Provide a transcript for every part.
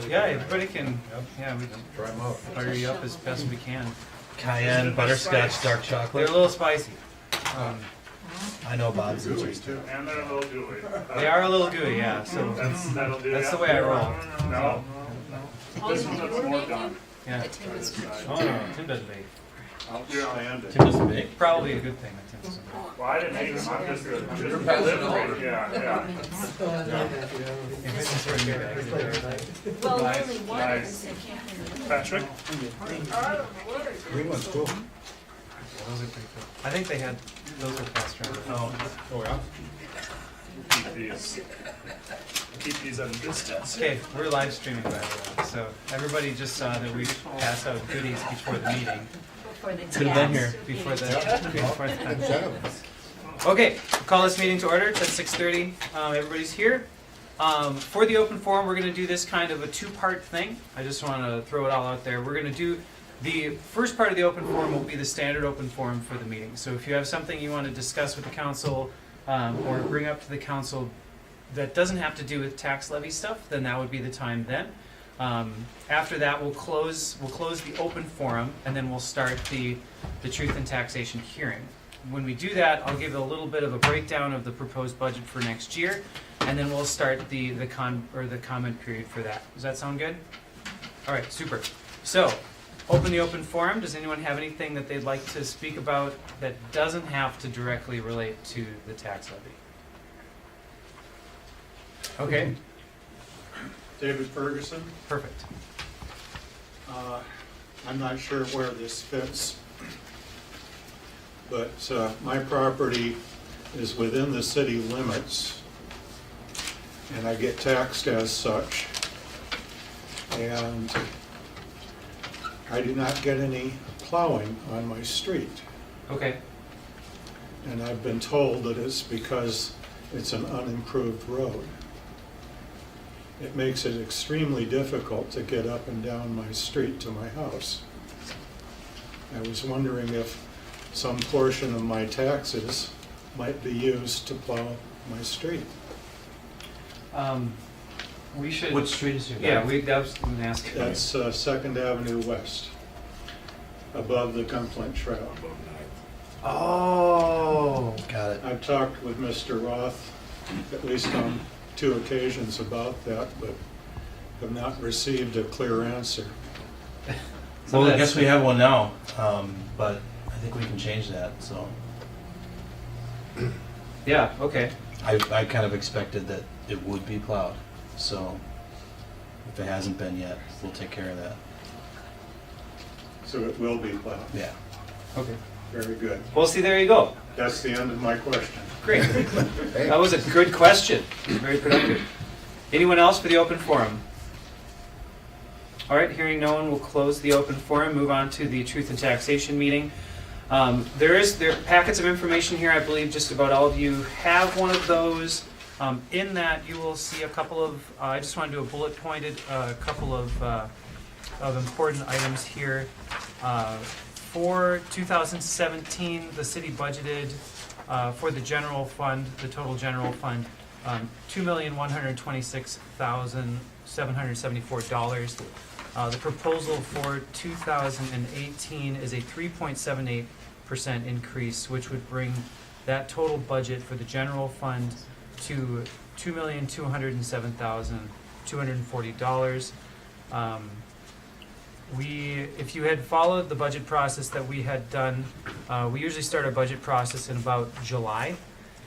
Yeah, everybody can, yeah, we can Try them out. fire you up as best we can. Cayenne, butterscotch, dark They're chocolate. a little spicy. I know Bob's Gooey interested. too. And they're a little gooey. They are a little gooey, yeah, so That'll do. that's yeah. the way I roll. No. This one looks more done. Yeah. This side. Oh, no, Tim doesn't bake. I'll stand it. Tim doesn't bake? Probably a good thing that Tim doesn't bake. Well, I didn't hate them, I'm just You're passing it delivering, over. yeah. If this is for a new bag, Well, Nice, only one nice. is, I can't remember. Patrick? Green one's cool. those are pretty cool. I think they had, those were passed around. Oh, yeah? Keep these at a distance. Okay, we're live streaming by the way, so everybody just saw that we passed out goodies before the meeting. Before the Could have been here. Before the, Gentlemen. Okay, we'll call this meeting to order. It's at 6:30. Everybody's here. For the open forum, we're going to do this kind of a two-part thing. I just want to throw it all out there. We're going to do the first part of the open forum will be the standard open forum for the meeting. So if you have something you want to discuss with the council or bring up to the council that doesn't have to do with tax levy stuff, then that would be the time then. After that, we'll close the open forum, and then we'll start the truth and taxation hearing. When we do that, I'll give a little bit of a breakdown of the proposed budget for next year, and then we'll start the comment period for that. Does that sound good? All right, super. So, open the open forum. Does anyone have anything that they'd like to speak about that doesn't have to directly relate to the tax levy? Okay, David Ferguson. perfect. I'm not sure where this fits, but my property is within the city limits, and I get taxed as such. And I do not get any plowing on my street. Okay, And I've been told that it's because it's an unimproved road. It makes it extremely difficult to get up and down my street to my house. I was wondering if some portion of my taxes might be used to plow my street. we should. What street is your? Yeah, that was going to ask. That's Second Avenue West, above the Gunflint Trail. Oh, got it. I've talked with Mr. Roth, at least on 2 occasions about that, but have not received a clear answer. Well, I guess we have one now, but I think we can change that, so. Yeah, okay. I kind of expected that it would be plowed, so if it hasn't been yet, we'll take care of that. So it will be plowed. Yeah. Okay. Very good. Well, see, there you go. That's the end of my question. Great. That was a good question. Very productive. Anyone else for the open forum? All right, hearing no one, we'll close the open forum, move on to the truth and taxation meeting. There are packets of information here. I believe just about all of you have one of those. In that, you will see a couple of, I just want to do a bullet pointed, a couple of important items here. For 2017, the city budgeted for the general fund, the total general fund, $2,126,774. The proposal for 2018 is a 3.78% increase, which would bring that total budget for the general fund to $2,207,240. If you had followed the budget process that we had done, we usually start our budget process in about July,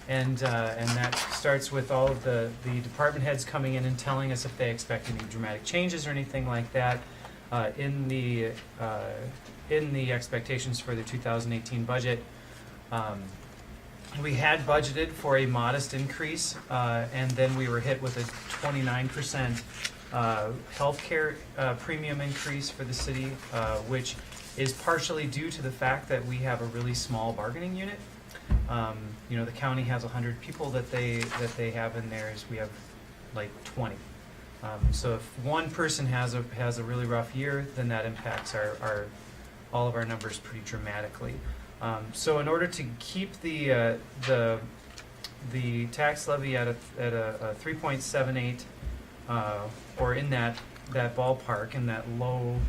and that starts with all of the department heads coming in and telling us if they expect any dramatic changes or anything like that in the expectations for the 2018 budget. We had budgeted for a modest increase, and then we were hit with a 29% healthcare premium increase for the city, which is partially due to the fact that we have a really small bargaining unit. The county has 100 people that they have in theirs. We have like 20. So if one person has a really rough year, then that impacts all of our numbers pretty dramatically. So in order to keep the tax levy at a 3.78 or in that that ballpark, in that lower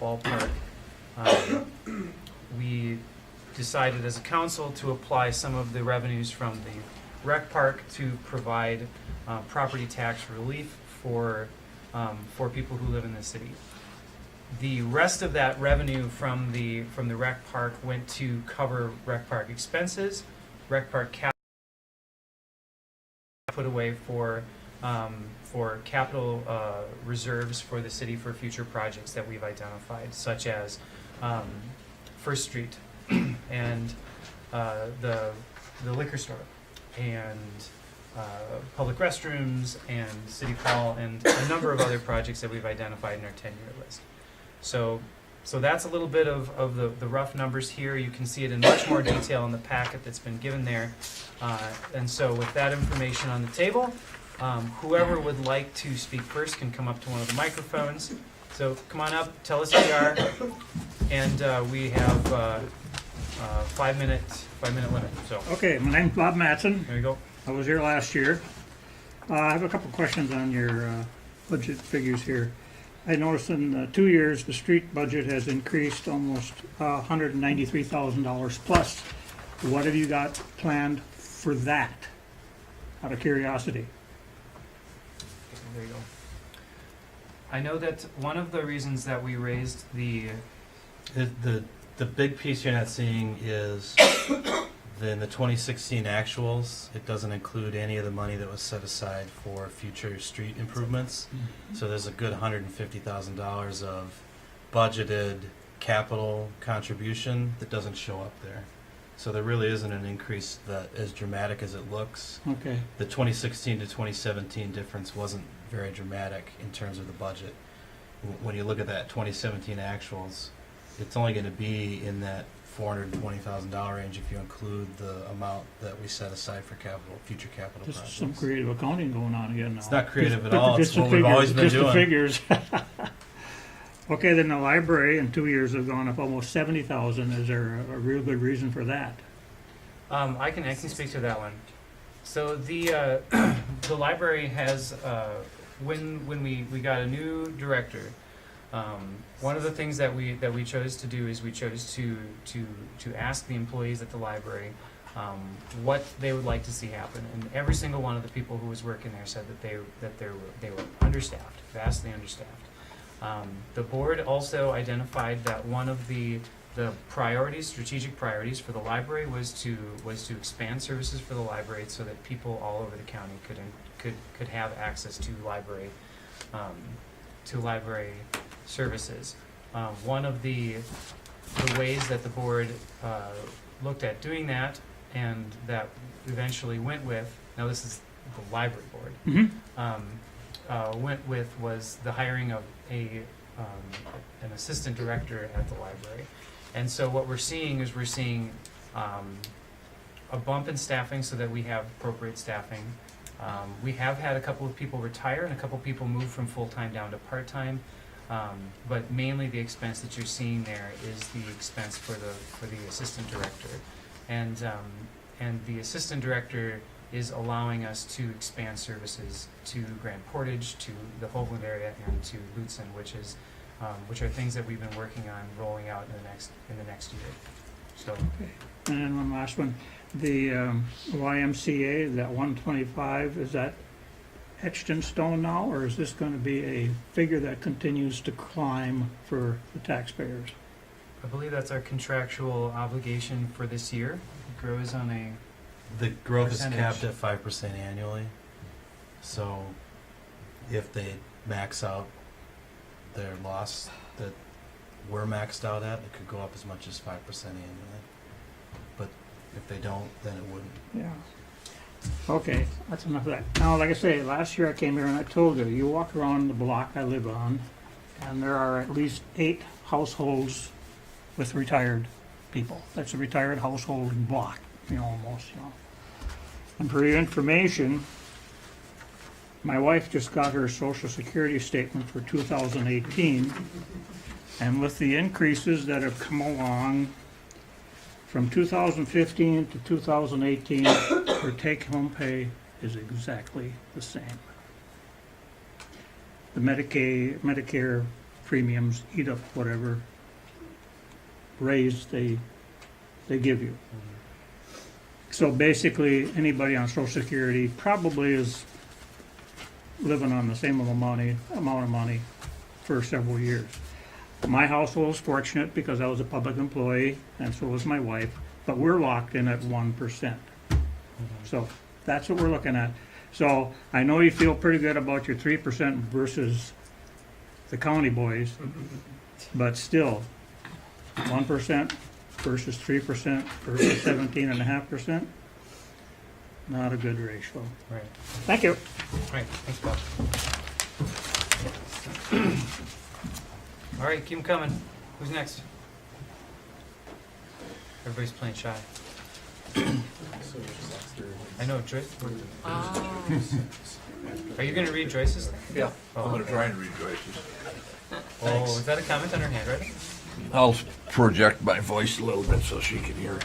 ballpark, we decided as a council to apply some of the revenues from the rec park to provide property tax relief for people who live in the city. The rest of that revenue from the rec park went to cover rec park expenses, rec park capital put away for capital reserves for the city for future projects that we've identified, such as First Street and the liquor store and public restrooms and City Hall and a number of other projects that we've identified in our 10-year list. So that's a little bit of the rough numbers here. You can see it in much more detail in the packet that's been given there. And so with that information on the table, whoever would like to speak first can come up to one of the microphones. So come on up, tell us who you are, and we have 5 minute limit. So Okay, my name's Bob Matson. there you go. I was here last year. I have a couple questions on your budget figures here. I noticed in 2 years, the street budget has increased almost $193,000 plus. What have you got planned for that, out of curiosity? There you go. I know that one of the reasons that we raised the The big piece you're not seeing is in the 2016 actuals, it doesn't include any of the money that was set aside for future street improvements. So there's a good $150,000 of budgeted capital contribution that doesn't show up there. So there really isn't an increase that as dramatic as it looks. Okay, The 2016 to 2017 difference wasn't very dramatic in terms of the budget. When you look at that 2017 actuals, it's only going to be in that $420,000 range if you include the amount that we set aside for future capital this is projects. some creative accounting going on again now. It's not creative Just- at all. just It's the what we've always been figures, doing. Just the figures. Okay, then the library in 2 years have gone up almost 70,000. Is there a real good reason for that? I can speak to that one. So the the library has when we got a new director, one of the things that we chose to do is we chose to ask the employees at the library what they would like to see happen, and every single one of the people who was working there said that they were understaffed, vastly understaffed. The board also identified that one of the strategic priorities for the library was to expand services for the library so that people all over the county could have access to library services. One of the ways that the board looked at doing that, and that eventually went with, now this is the library board, Mm-hmm. went with was the hiring of an assistant director at the library. And so what we're seeing is a bump in staffing so that we have appropriate staffing. We have had a couple of people retire and a couple of people move from full-time down to part-time. But mainly the expense that you're seeing there is the expense for the assistant director. And the assistant director is allowing us to expand services to Grand Portage, to the Hoagland area, and to Lutzen, which are things that we've been working on rolling out in the next year. So Okay. And then one last one. The YMCA, that 125, is that etched in stone now, or is this going to be a figure that continues to climb for the taxpayers? I believe that's our contractual obligation for this year. It grows on The growth is Percentage. capped at 5% annually. So if they max out their loss that we're maxed out at, it could go up as much as 5% annually. But if they don't, then it wouldn't. Yeah. Okay, that's enough of that. Now, like I say, last year I came here and I told you, you walk around the block I live on, and there are at least 8 households with retired people. That's a retired household block, almost. And for your information, my wife just got her Social Security statement for 2018, and with the increases that have come along from 2015 to 2018, her take-home pay is exactly the same. the Medicare premiums eat up whatever raise they give you. So basically, anybody on Social Security probably is living on the same amount of money for several years. My household is fortunate because I was a public employee, and so was my wife, but we're locked in at 1%. So that's what we're looking at. So I know you feel pretty good about your 3% versus the county boys, but still, 1% versus 3% versus 17.5%, not a good ratio. Right. Thank you. All right, thanks, Bob. All right, keep them coming. Who's next? Everybody's playing shy. I know, Joyce. Are you going to read Joyce's thing? Yeah, Oh, I'm gonna okay. try and read Joyce's. Oh, is that a comment on her handwriting? I'll project my voice a little bit so she can hear.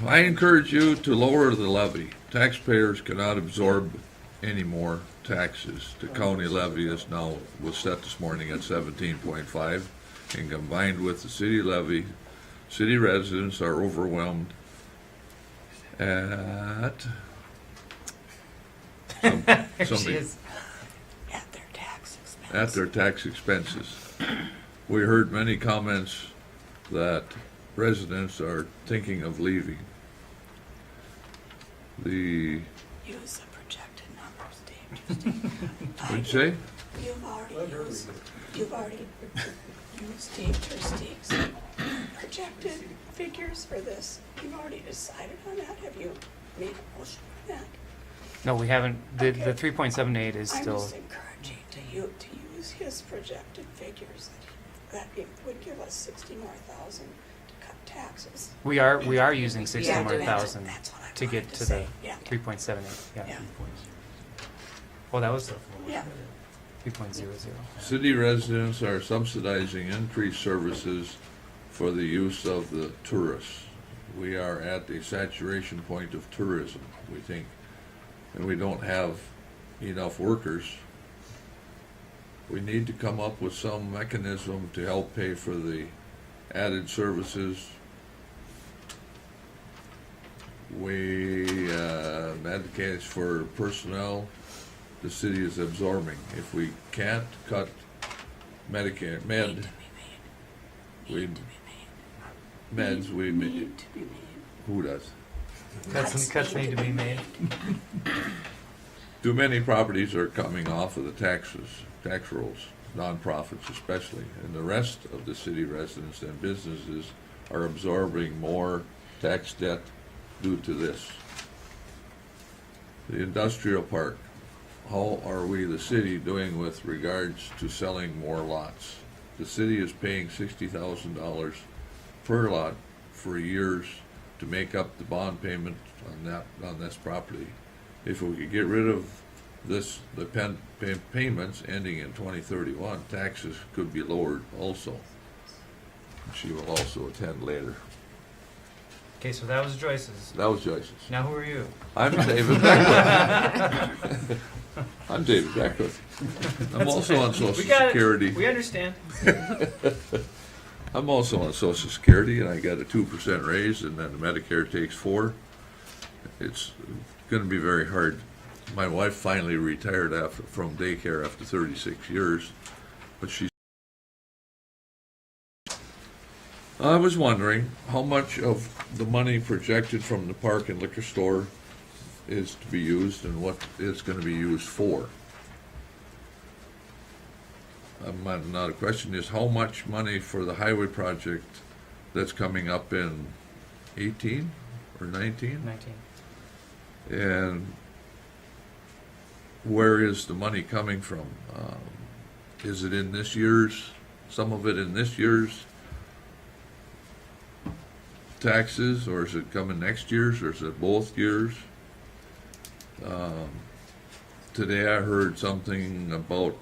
I encourage you to lower the levy. Taxpayers cannot absorb any more taxes. The county levy is now, was set this morning at 17.5, and combined with the city levy, city residents are overwhelmed at She something is. at their tax expenses. We heard many comments that residents are thinking of leaving. The, Use the projected numbers, Dave. what'd you say? You've already used Dave Tersteeg's projected figures for this. You've already decided on that. Have you made a motion on that? No, we haven't. The Okay. 3.78 is I'm still. just encouraging to use his projected figures. That it would give us 60 more thousand to cut taxes. We are using 60 Yeah, more that's- thousand that's what I to get wanted to the say. Yeah. 3.78. Yeah. Yeah. Well, that was Yeah. 3.00. City residents are subsidizing increased services for the use of the tourists. We are at the saturation point of tourism, we think, and we don't have enough workers. We need to come up with some mechanism to help pay for the added services. We advocate for personnel the city is absorbing. If we can't cut Medicare, meds, we, Need to be made. who does? Cuts need to be made. Too many properties are coming off of the tax rolls, nonprofits especially, and the rest of the city residents and businesses are absorbing more tax debt due to this. The industrial park, how are we, the city, doing with regards to selling more lots? The city is paying $60,000 per lot for years to make up the bond payment on this property. If we could get rid of this, the payments ending in 2031, taxes could be lowered also. She will also attend later. Okay, so that was Joyce's. That was Joyce's. Now who are you? I'm David Beckwith. I'm David Beckwith. I'm also on Social We got Security. it. We understand. I'm also on Social Security, and I got a 2% raise, and then Medicare takes 4%. It's going to be very hard. My wife finally retired from daycare after 36 years, but she's. I was wondering how much of the money projected from the park and liquor store is to be used and what it's going to be used for. Not a question is how much money for the highway project that's coming up in 18 or 19? 19. And where is the money coming from? Is it in this year's, some of it in this year's taxes, or is it coming next year's, or is it both years? Today I heard something about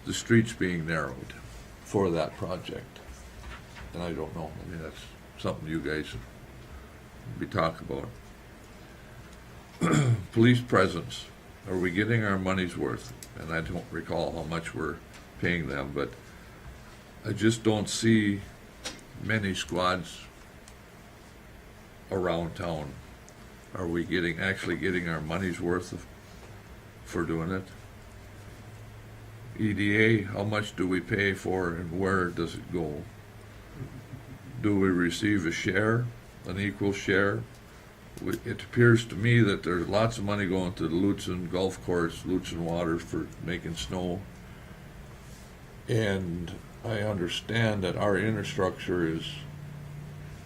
the streets being narrowed for that project. And I don't know, I mean, that's something you guys be talking about. Police presence. are we getting our money's worth? And I don't recall how much we're paying them, but I just don't see many squads around town. Are we actually getting our money's worth for doing it? EDA, how much do we pay for and where does it go? Do we receive a share, an equal share? It appears to me that there's lots of money going to the Lutzen Golf Course, Lutzen Waters for making snow. And I understand that our infrastructure is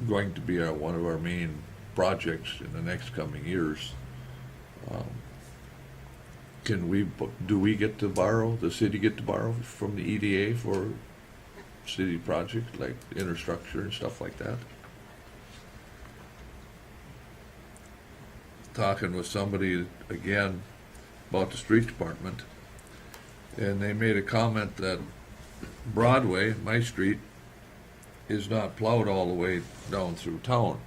going to be one of our main projects in the next coming years. Do we get to borrow, the city get to borrow from the EDA for city projects like infrastructure and stuff like that? Talking with somebody again about the street department, and they made a comment that Broadway, my street, is not plowed all the way down through town.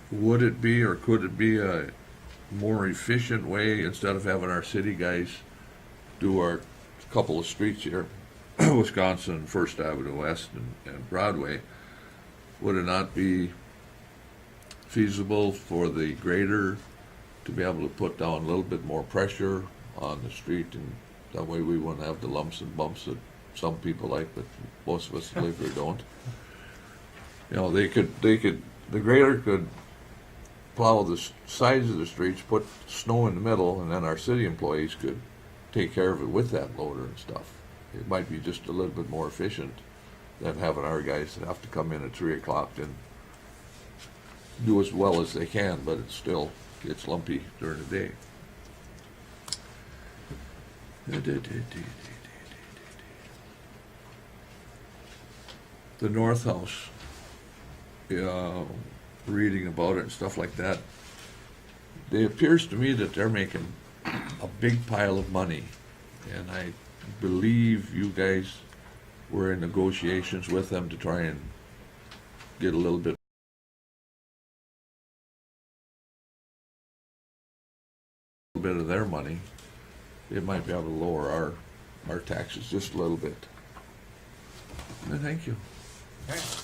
Would it be or could it be a more efficient way, instead of having our city guys do our couple of streets here, Wisconsin, First Avenue West and Broadway, would it not be feasible for the grader to be able to put down a little bit more pressure on the street, and that way we wouldn't have the lumps and bumps that some people like, but most of us live here don't. You know, the grader could plow the sides of the streets, put snow in the middle, and then our city employees could take care of it with that loader and stuff. It might be just a little bit more efficient than having our guys have to come in at 3 o'clock and do as well as they can, but it still gets lumpy during the day. The North House, reading about it and stuff like that, it appears to me that they're making a big pile of money, and I believe you guys were in negotiations with them to try and get a little bit of their money. It might be able to lower our taxes just a little bit. And thank you. All right.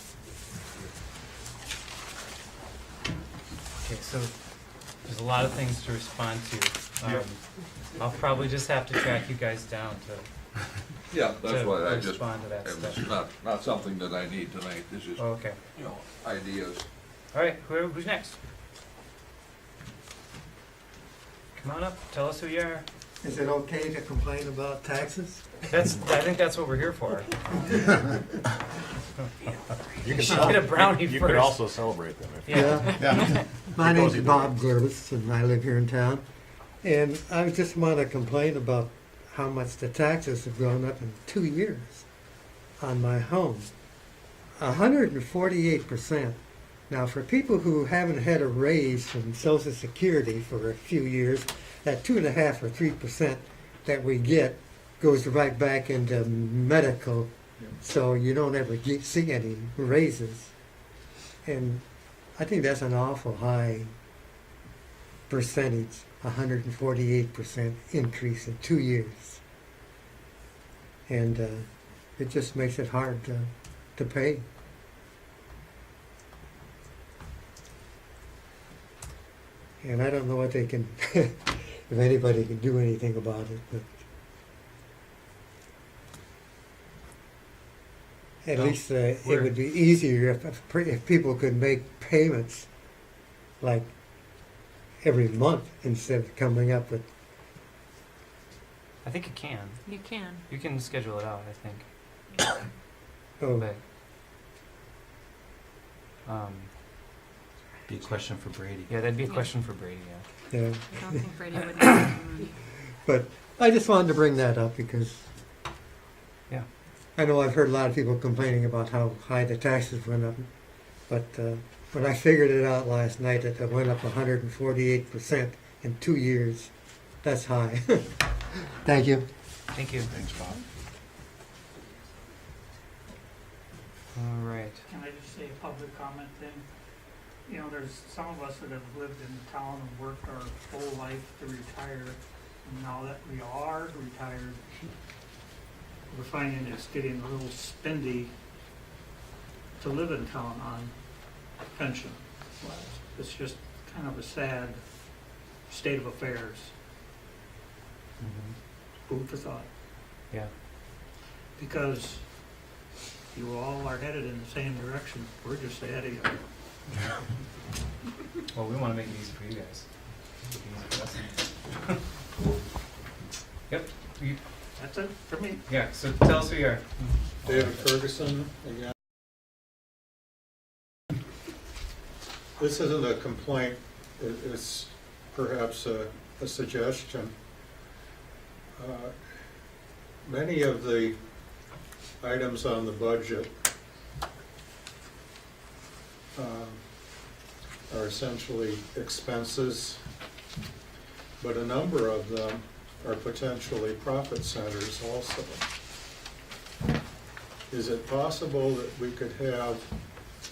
Okay, so there's a lot of things to respond to. I'll probably just have to track you guys down to Yeah, that's to why I just, respond to that it stuff. was not something that I need tonight. This is, Oh, okay. ideas. All right, who's next? Come on up, tell us who you are. Is it okay to complain about taxes? I think that's what we're here for. You should get a brownie You first. could also celebrate them if Yeah. My name's Bob Gurvis, and I live here in town. And I just want to complain about how much the taxes have gone up in 2 years on my home. 148%. Now, for people who haven't had a raise from Social Security for a few years, that 2.5 or 3% that we get goes right back into medical, so you don't ever see any raises. And I think that's an awful high percentage, 148% increase in 2 years. And it just makes it hard to pay. And I don't know what they can, if anybody can do anything about it, but at Well, least it we're- would be easier if people could make payments like every month instead of coming up with. I think you can. You can. You can schedule it out, I think. Oh, But, Be a question for Brady. yeah, that'd be a Yeah. question for Brady, yeah. yeah. I don't think Brady would know. But I just wanted to bring that up because Yeah. I know I've heard a lot of people complaining about how high the taxes went up, but when I figured it out last night that it went up 148% in 2 years, that's high. Thank you. Thank you. Thanks, Bob. All right. Can I just say a public comment then? you know, there's some of us that have lived in town and worked our whole life to retire. And now that we are retired, we're finding it's getting a little spendy to live in town on pension. It's just kind of a sad state of affairs. Food for thought. Yeah. Because you all are headed in the same direction. We're just ahead of you. Well, we want to make it easy for you guys. Make it easy for us. Yep. That's it for me. Yeah. So tell us who you are. David Ferguson, again. This isn't a complaint, it's perhaps a suggestion. Many of the items on the budget are essentially expenses, but a number of them are potentially profit centers also. Is it possible that we could have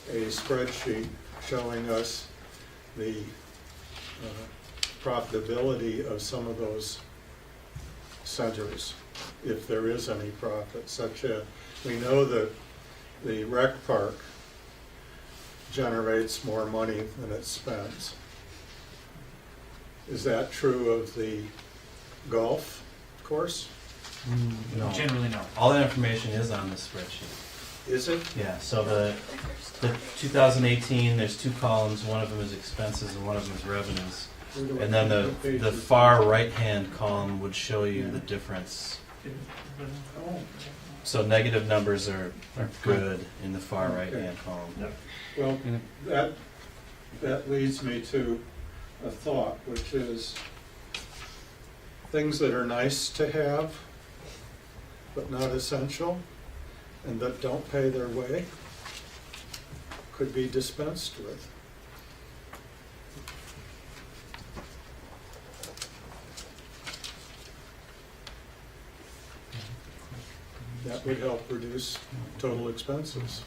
a spreadsheet showing us the profitability of some of those centers, if there is any profit, such as, we know that the rec park generates more money than it spends. Is that true of the golf course? No. Generally, no. All that information is on this spreadsheet. Is it? Yeah, so the 2018, there's two columns, one of them is expenses and one of them is revenues. And then the far right-hand column would show you the difference. So negative numbers are good in the far right-hand column. Well, that leads me to a thought, which is things that are nice to have, but not essential, and that don't pay their way, could be dispensed with. That would help reduce total expenses.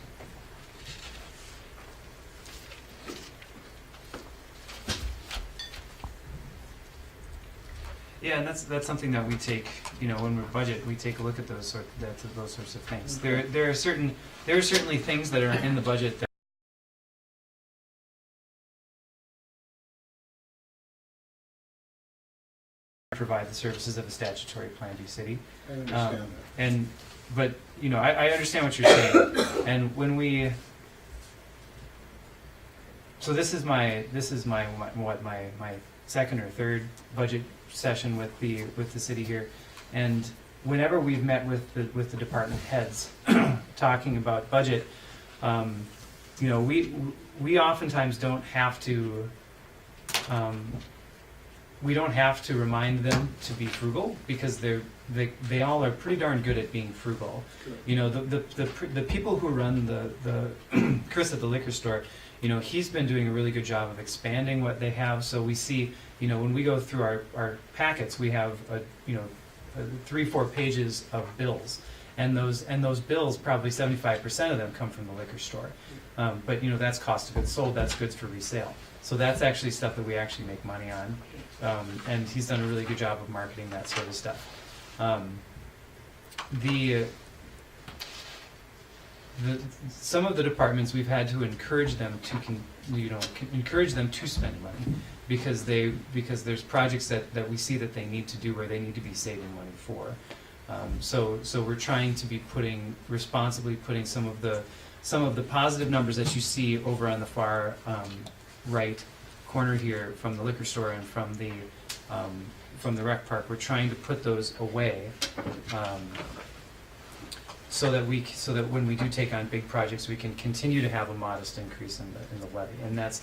Yeah, and that's something that we take, when we budget, we take a look at those sorts of things. There are certainly things that are in the budget that provide the services of a statutory Plan B city. I understand that. But I understand what you're saying, and when we, so this is my second or third budget session with the city here, and whenever we've met with the department heads talking about budget, we oftentimes don't have to. We don't have to remind them to be frugal because they all are pretty darn good at being frugal. The people who run the Chris at the liquor store, he's been doing a really good job of expanding what they have. So we see, when we go through our packets, we have 3-4 pages of bills, and those bills, probably 75% of them come from the liquor store. But that's cost of goods sold. That's goods for resale. So that's actually stuff that we actually make money on. And he's done a really good job of marketing that sort of stuff. Some of the departments, we've had to encourage them to spend money because there's projects that we see that they need to do where they need to be saving money for. So we're trying to be responsibly putting some of the positive numbers that you see over on the far right corner here from the liquor store and from the rec park. We're trying to put those away so that when we do take on big projects, we can continue to have a modest increase in the levy. And that's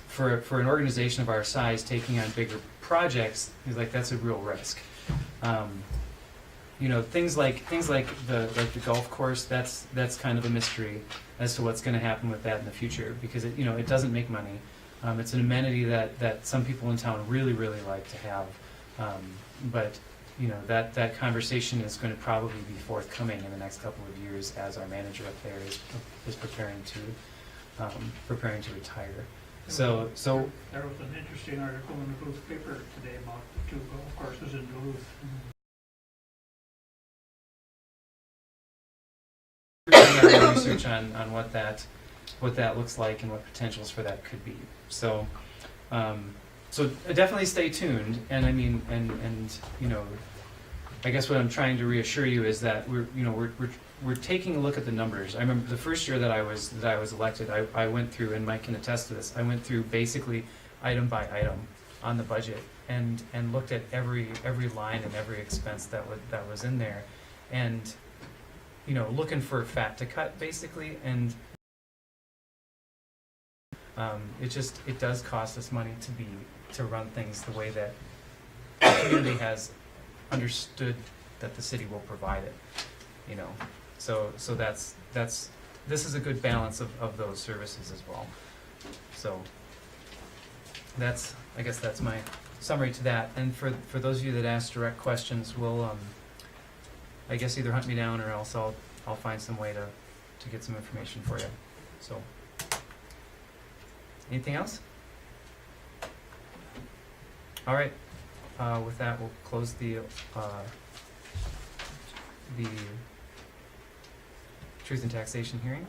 for an organization of our size, taking on bigger projects is that's a real risk. Things like the golf course, that's kind of a mystery as to what's going to happen with that in the future because it doesn't make money. It's an amenity that some people in town really, really like to have, but that conversation is going to probably be forthcoming in the next couple of years as our manager up there is preparing preparing to retire. There So was an interesting article in the Duluth paper today about the 2 golf courses in Duluth. we're doing our research on what that looks like and what potentials for that could be. So so definitely stay tuned. And I mean, and you know, I guess what I'm trying to reassure you is that we're taking a look at the numbers. I remember the first year that I was elected, I went through, and Mike can attest to this, I went through basically item by item on the budget and looked at every line and every expense that was in there, and looking for fat to cut basically. And it does cost us money to run things the way that the community has understood that the city will provide it, so this is a good balance of those services as well. So I guess that's my summary to that. And for those of you that ask direct questions, we'll I guess either hunt me down or else I'll find some way to get some information for you. So anything else? All right. With that, we'll close the Truth and Taxation hearing.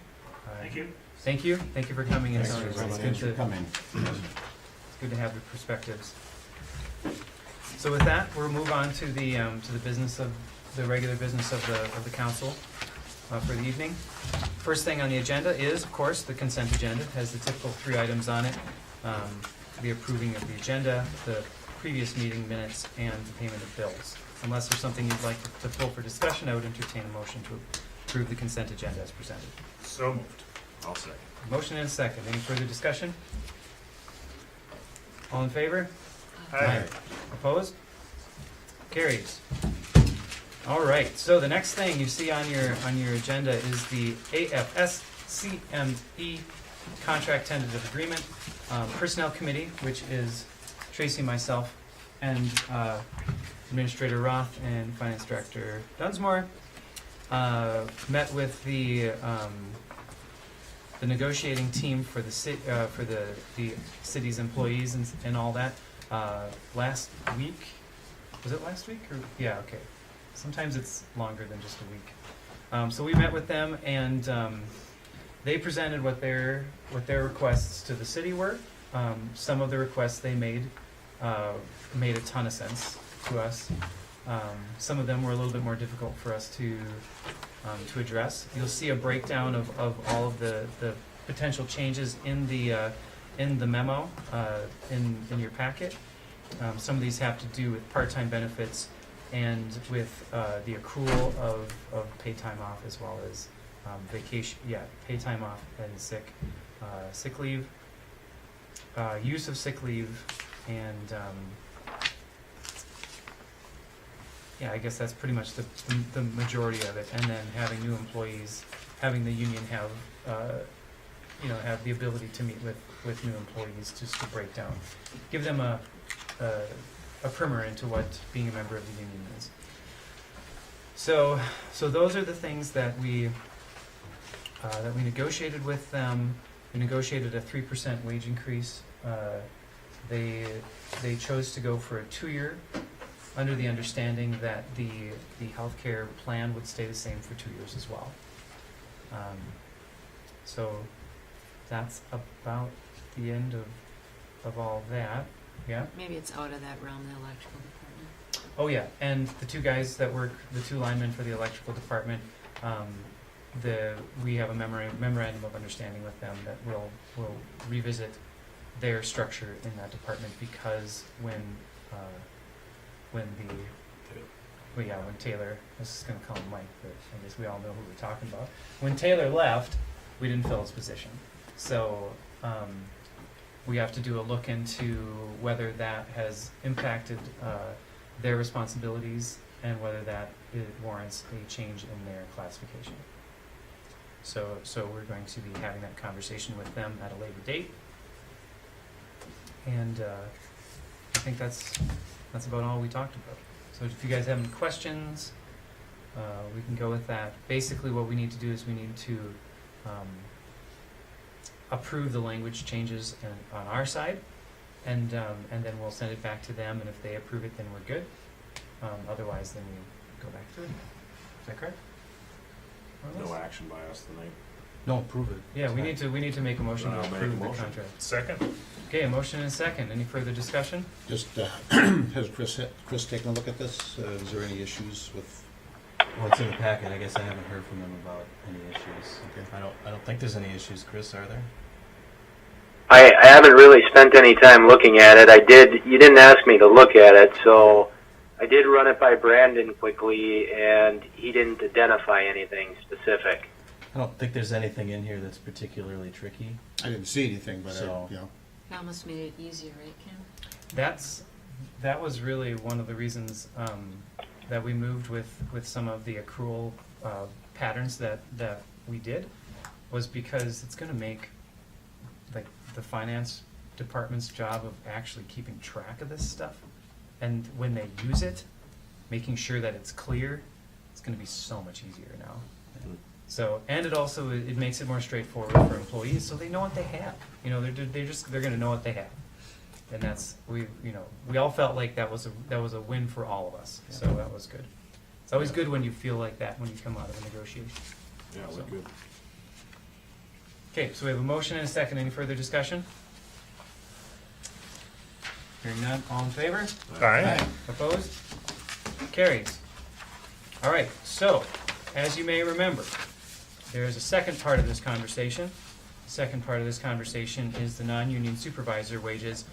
Thank you. Thank you. Thank you for coming in. Thanks It's for coming. good to have the perspectives. So with that, we'll move on to the business of the regular business of the council for the evening. First thing on the agenda is, of course, the consent agenda. It has the typical 3 items on it: the approving of the agenda, the previous meeting minutes, and the payment of bills. Unless there's something you'd like to pull for discussion, I would entertain a motion to approve the consent agenda as presented. So moved. I'll second. Motion and a second. Any further discussion? All in favor? Aye. Opposed? Carries. All right. So the next thing you see on your agenda is the AFS-CME contract tentative agreement. Personnel committee, which is Tracy, myself, and Administrator Roth and Finance Director Dunsmore, met with the negotiating team for the city's employees and all that last week. Was it last week? Or yeah, okay. Sometimes it's longer than just a week. So we met with them, and they presented what their requests to the city were. Some of the requests they made a ton of sense to us. Some of them were a little bit more difficult for us to address. You'll see a breakdown of all of the potential changes in the memo in your packet. Some of these have to do with part-time benefits and with the accrual of paid time off, as well as vacation, paid time off and sick leave, use of sick leave, and I guess that's pretty much the majority of it. And then having new employees, having the union have the ability to meet with new employees, just to break down, give them a primer into what being a member of the union is. So those are the things that we negotiated with them. We negotiated a 3% wage increase. They chose to go for a 2-year, under the understanding that the healthcare plan would stay the same for 2 years as well. So that's about the end of all that. Yeah. Maybe it's out of that realm, the electrical department. Oh yeah, and the 2 guys that work, the 2 linemen for the electrical department, we have a memorandum of understanding with them that we'll revisit their structure in that department, because when Taylor, I was just going to call him Mike, but I guess we all know who we're talking about. When Taylor left, we didn't fill his position. So we have to do a look into whether that has impacted their responsibilities and whether that warrants a change in their classification. So we're going to be having that conversation with them at a later date. And I think that's about all we talked about. So if you guys have any questions, we can go with that. Basically what we need to do is we need to approve the language changes on our side, and then we'll send it back to them, and if they approve it, then we're good. Otherwise, then we go back to it. Is that correct? More or No less? action by us tonight. No, approve it. Yeah, we need to make a motion to I'll make a approve the motion. contract. Second? Okay, a motion and a second. Any further discussion? Just, has Chris taken a look at this? Is there any issues with, Well, it's in the packet. I guess I haven't heard from them about any issues. Okay. I don't think there's any issues, Chris, are there? I haven't really spent any time looking at it. You didn't ask me to look at it, so I did run it by Brandon quickly, and he didn't identify anything specific. I don't think there's anything in here that's particularly tricky. I didn't see anything, but So- It almost made it easier, right, Kim? That was really one of the reasons that we moved with some of the accrual patterns that we did, was because it's going to make like the finance department's job of actually keeping track of this stuff, and when they use it, making sure that it's clear, it's going to be so much easier now. So, and it also, it makes it more straightforward for employees, so they know what they have. You know, they're gonna know what they have. And that's, we all felt like that was a win for all of us, so that was good. It's always good when you feel like that, when you come out of a negotiation. Yeah, So. we're good. Okay, so we have a motion and a second. Any further discussion? Hearing none, all in favor? Aye. Opposed? Carries. All right, so, as you may remember, there is a second part of this conversation. The second part of this conversation is the non-union supervisor wages.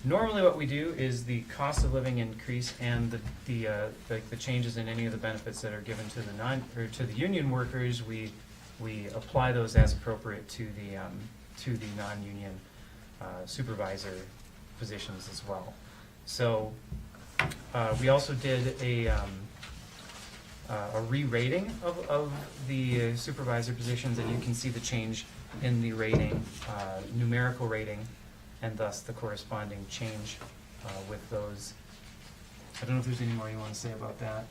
Normally what we do is the cost of living increase and the changes in any of the benefits that are given to the union workers, we apply those as appropriate to the non-union supervisor positions as well. So we also did a re-rating of the supervisor positions, and you can see the change in the rating, numerical rating, and thus the corresponding change with those. I don't know if there's any more you want to say about that.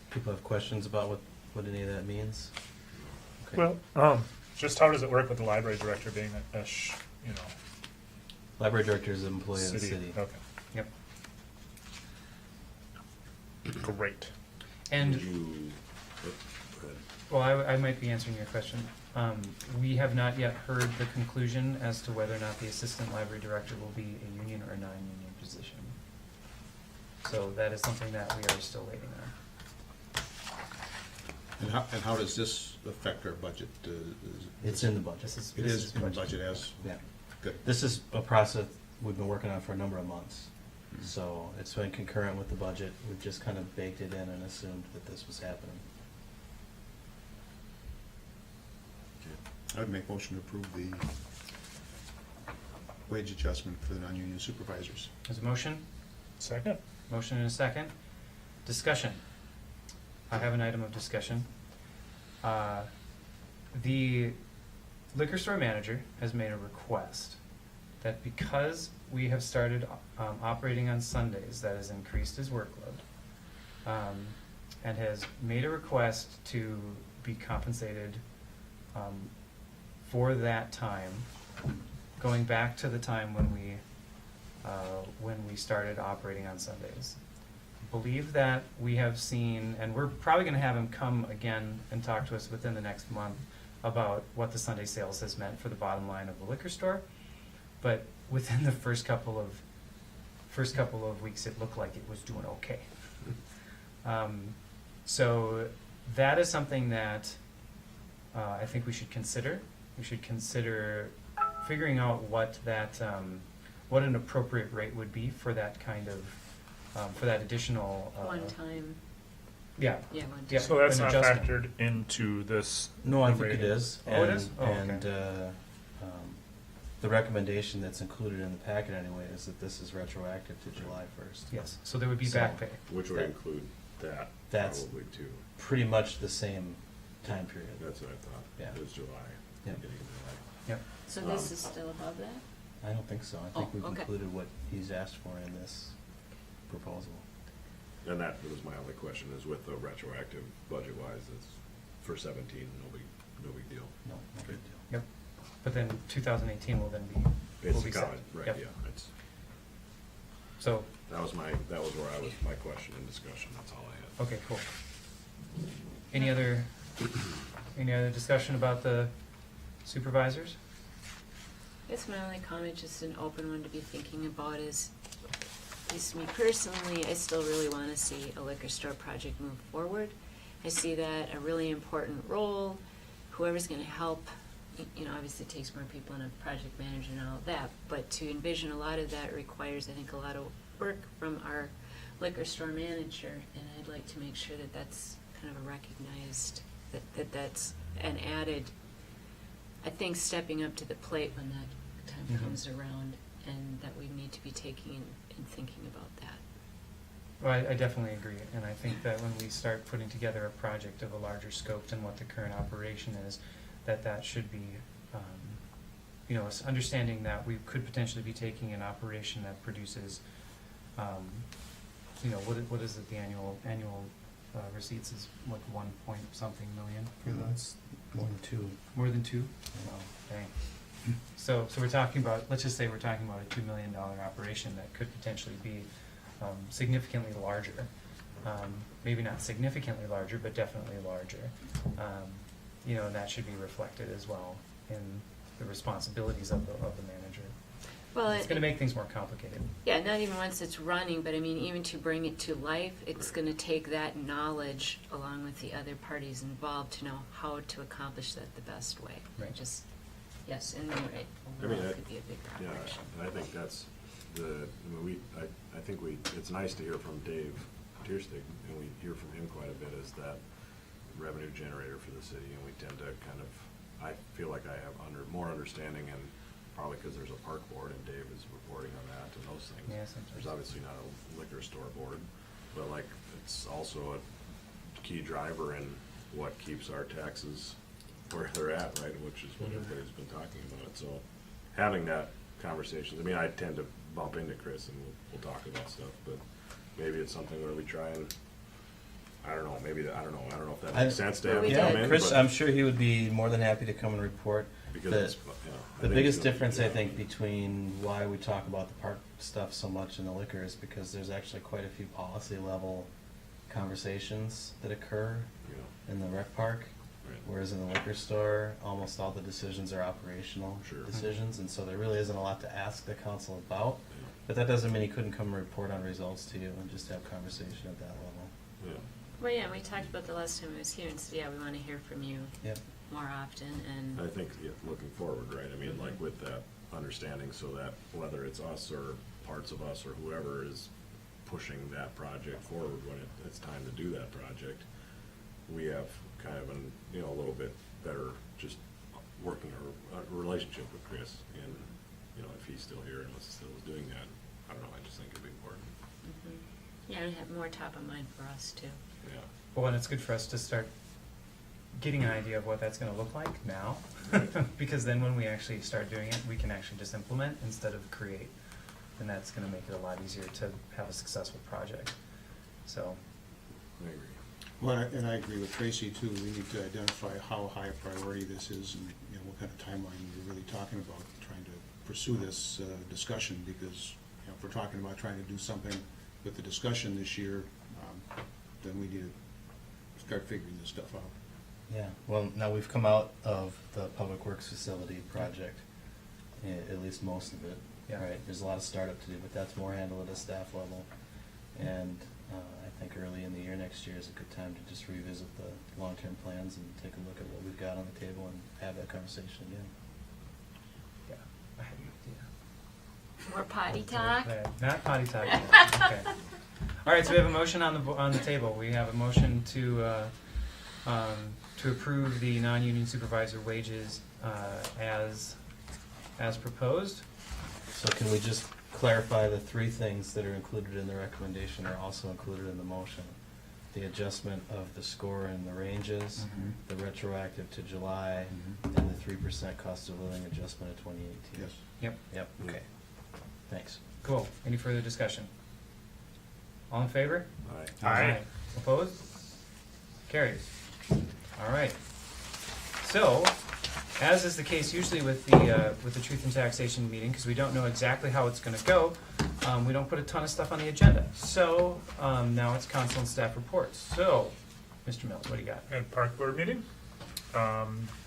People have questions about what any of that means? Okay. Well, just how does it work with the library director being Library director is an employee of the city. Okay, Yep. great. And Did you, go ahead. well, I might be answering your question. We have not yet heard the conclusion as to whether or not the assistant library director will be a union or non-union position. So that is something that we are still waiting on. and how does this affect our budget? It's in the budget. It is in the budget as, Yeah. good. This is a process we've been working on for a number of months. So it's been concurrent with the budget. We've just kind of baked it in and assumed that this was happening. I would make motion to approve the wage adjustment for the non-union supervisors. There's a motion? Second? Motion and a second. Discussion. I have an item of discussion. The liquor store manager has made a request that because we have started operating on Sundays, that has increased his workload, and has made a request to be compensated for that time, going back to the time when we started operating on Sundays. Believe that we have seen, and we're probably going to have him come again and talk to us within the next month about what the Sunday sales has meant for the bottom line of the liquor store. But within the first couple of weeks, it looked like it was doing okay. So that is something that I think we should consider. We should consider figuring out what an appropriate rate would be for that kind of, for that additional. One time, Yeah. yeah, one time. Yeah. So that's an not adjustment. factored into this? No, I think rating? it is. Oh, it is? Oh, okay. And the recommendation that's included in the packet anyway is that this is retroactive to July 1st. Yes, so there would be So- back pay. Which would That- include that that's- probably too. Pretty much the same time period. That's what I thought. Yeah. It was July. Yeah. Beginning of July. Yep. So this is still above that? I don't think so. I think Oh, we've okay. included what he's asked for in this proposal. And that was my only question, is with the retroactive budget-wise, it's for 17, no big deal. No, no big deal. Yep. but then 2018 will then be, will It's be coming, set. right, Yep. yeah, it's, So, that was where I was, my question and discussion, that's all I had. okay, cool. Any other discussion about the supervisors? I guess my only comment, just an open one to be thinking about is, at least me personally, I still really want to see a liquor store project move forward. I see that a really important role. Whoever's going to help, you know, obviously it takes more people and a project manager and all of that, but to envision a lot of that requires, I think, a lot of work from our liquor store manager, and I'd like to make sure that that's kind of a recognized, that's an added, I think, stepping up to the plate when that time Mhm. comes around, and that we need to be taking and thinking about that. Well, I definitely agree, and I think that when we start putting together a project of a larger scope than what the current operation is, that should be, you know, understanding that we could potentially be taking an operation that produces, you know, what is it, the annual receipts is like 1 point something million for Mhm. those? More than two. More than two? Oh, dang. So we're talking about, let's just say we're talking about a $2 million operation that could potentially be significantly larger. Maybe not significantly larger, but definitely larger. You know, and that should be reflected as well in the responsibilities of the manager. Well, It's gonna make things more complicated. yeah, not even once it's running, but I mean, even to bring it to life, it's gonna take that knowledge along with the other parties involved to know how to accomplish that the best way. Right. Just, yes, and you're right, I mean, overall, it I- could be a big Yeah, operation. and I think that's I think it's nice to hear from Dave Tierstick, and we hear from him quite a bit, is that revenue generator for the city, and we tend to kind of, I feel like I have more understanding, and probably because there's a park board and Dave is reporting on that and those things. Yeah, sometimes. There's obviously not a liquor store board, but like, it's also a key driver in what keeps our taxes where they're at, right, which is what everybody's been talking about, so having that conversation, I mean, I tend to bump into Chris and we'll talk about stuff, but maybe it's something where we try and, I don't know if that makes sense to have him come Yeah, in, Chris, but- I'm sure he would be more than happy to come and report. because The- it's, you know, I The think biggest it's gonna- difference, I yeah. think, between why we talk about the park stuff so much in the liquor is because there's actually quite a few policy level conversations that occur Yeah. in the rec park. Right. Whereas in the liquor store, almost all the decisions are operational Sure. decisions, and so there really isn't a lot to ask the council about. Yeah. But that doesn't mean he couldn't come and report on results to you and just have conversation at that level. Yeah. Well, yeah, we talked about the last time I was here, and said, yeah, we wanna hear from you Yep. more often, and I think, yeah, looking forward, right, I mean, like with that understanding, so that whether it's us or parts of us or whoever is pushing that project forward when it's time to do that project, we have kind of an, you know, a little bit better just working a relationship with Chris, and, you know, if he's still here and still is doing that, I don't know, I just think it'd be important, mhm. Yeah, and have more top of mind for us too. yeah. Well, and it's good for us to start getting an idea of what that's gonna look like now. Because then when we actually start doing it, we can actually just implement instead of create. And that's gonna make it a lot easier to have a successful project. So, I agree. Well, and I agree with Tracy too. We need to identify how high a priority this is and, you know, what kind of timeline we're really talking about trying to pursue this discussion, because, you know, if we're talking about trying to do something with the discussion this year, then we need to start figuring this stuff out. Yeah, well, now we've come out of the public works facility project, at least most of it, Yeah. right? There's a lot of startup to do, but that's more handled at a staff level. And I think early in the year next year is a good time to just revisit the long-term plans and take a look at what we've got on the table and have that conversation again. yeah, I have an idea. More potty talk? Not potty talk. yet. Okay. All right, so we have a motion on the table. We have a motion to approve the non-union supervisor wages as proposed. So can we just clarify the three things that are included in the recommendation are also included in the motion? The adjustment of the score and the ranges, Mhm. the retroactive to July, Mhm. and the 3% cost of living adjustment of 2018. Yes. Yep. Yep, okay. Thanks. Cool. Any further discussion? All in favor? Aye. Opposed? Carries. All right. So, as is the case usually with the Truth and Taxation meeting, because we don't know exactly how it's gonna go, we don't put a ton of stuff on the agenda. So, now it's council and staff reports. So, Mr. Mills, what do you got? And park board meeting,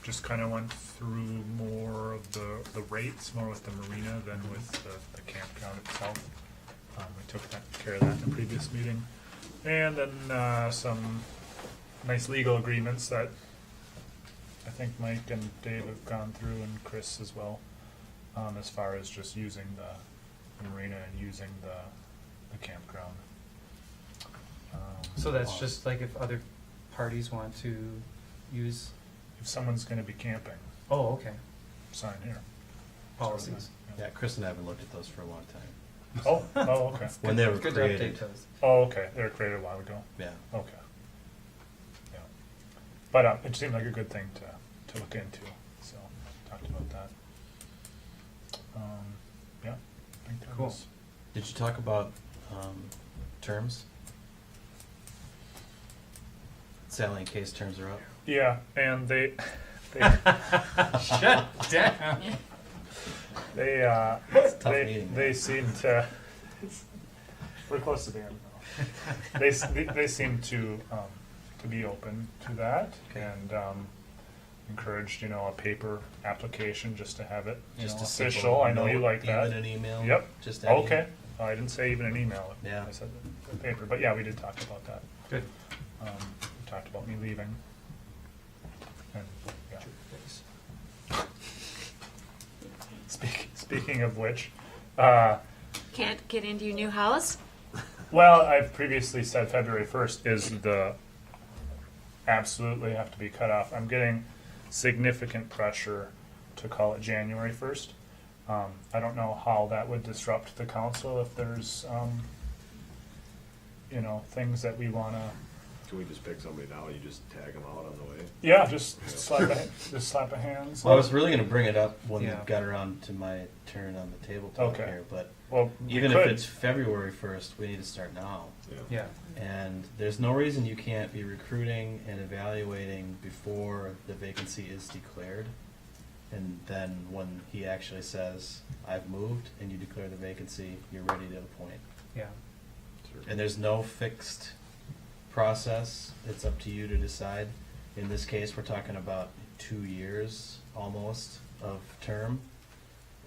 just kind of went through more of the rates, more with the marina than with the campground itself. We took care of that in the previous meeting. And then some nice legal agreements that I think Mike and Dave have gone through, and Chris as well, as far as just using the marina and using the campground. So that's just like if other parties want to use, If someone's gonna be camping, oh, okay, sign here. policies. Yeah, Chris and I haven't looked at those for a long time. Oh, okay. When they were Good to created. update those. Oh, okay, they were created a while ago. Yeah. Okay. Yeah. But it seemed like a good thing to look into, so talked about that. Yeah, I think that Cool. was. Did you talk about terms? Sally, in case terms are up. Yeah, and they Shut down. tough meeting, they man. seem to. We're close to the end now. They seem to be open to that, Okay. and encouraged, a paper application just to have it, Just a official. simple I know you note, like that. Even an email. Yep. Just any- Okay. I didn't say even an email. Yeah. I said the paper, but yeah, we did talk about that. Good. We talked about me leaving. And, yeah. Speaking of which, Can't get into your new house? well, I've previously said February 1st is the absolutely have to be cut off. I'm getting significant pressure to call it January 1st. I don't know how that would disrupt the council if there's, things that we want to. Can we just pick somebody now, you just tag them out on the way? Yeah, just slap a hands. Well, I was really going to bring it up when Yeah. we got around to my turn on the tabletop Okay. here, but Well, we even could. if it's February 1st, we need to start now. Yeah. And there's no reason you can't be recruiting and evaluating before the vacancy is declared. And then when he actually says, I've moved, and you declare the vacancy, you're ready to appoint. Yeah. And there's no fixed process. It's up to you to decide. In this case, we're talking about 2 years almost of term.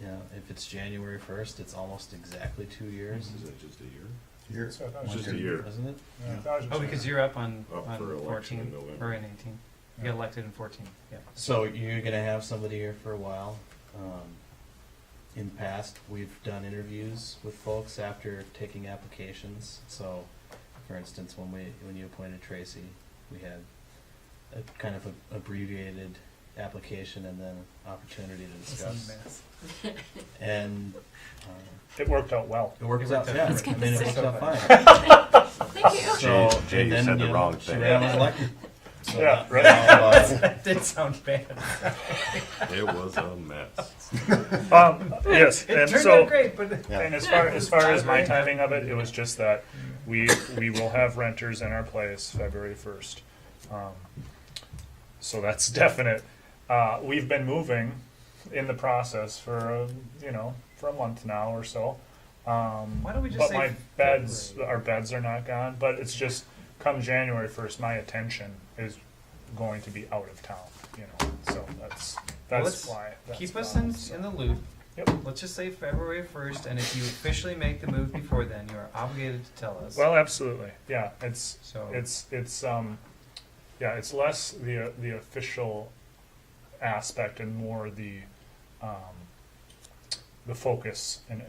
If it's January 1st, it's almost exactly 2 years. Is that just a year? Here, So I thought it was Just just a year. Isn't it? Yeah, I thought it was Oh, just because a- you're up on Up for election 14 in November. or in 18. You got elected in 14. Yeah. So you're gonna have somebody here for a while. In the past, we've done interviews with folks after taking applications. So, for instance, when you appointed Tracy, we had a kind of a abbreviated application and then opportunity to discuss. And It worked out well. it worked out. Yeah, was I gonna mean, it say. worked out fine. Thank you. So, Jay, and you then, said the wrong she thing. ran and was elected. So Yeah, that- right. That did sound bad. It was a mess. Yes, It and turned so. out great, but And as far as my timing of it, it was just that we will have renters in our place February 1st. So that's definite. We've been moving in the process for a month now or so. Why don't we just But say my beds, February? our beds are not gone. But it's just come January 1st, my attention is going to be out of town. So that's let's why. That's keep us why, in so. the loop. Yep. Let's just say February 1st, and if you officially make the move before then, you are obligated to tell us. Well, absolutely. Yeah, it's so it's less the official aspect and more the focus and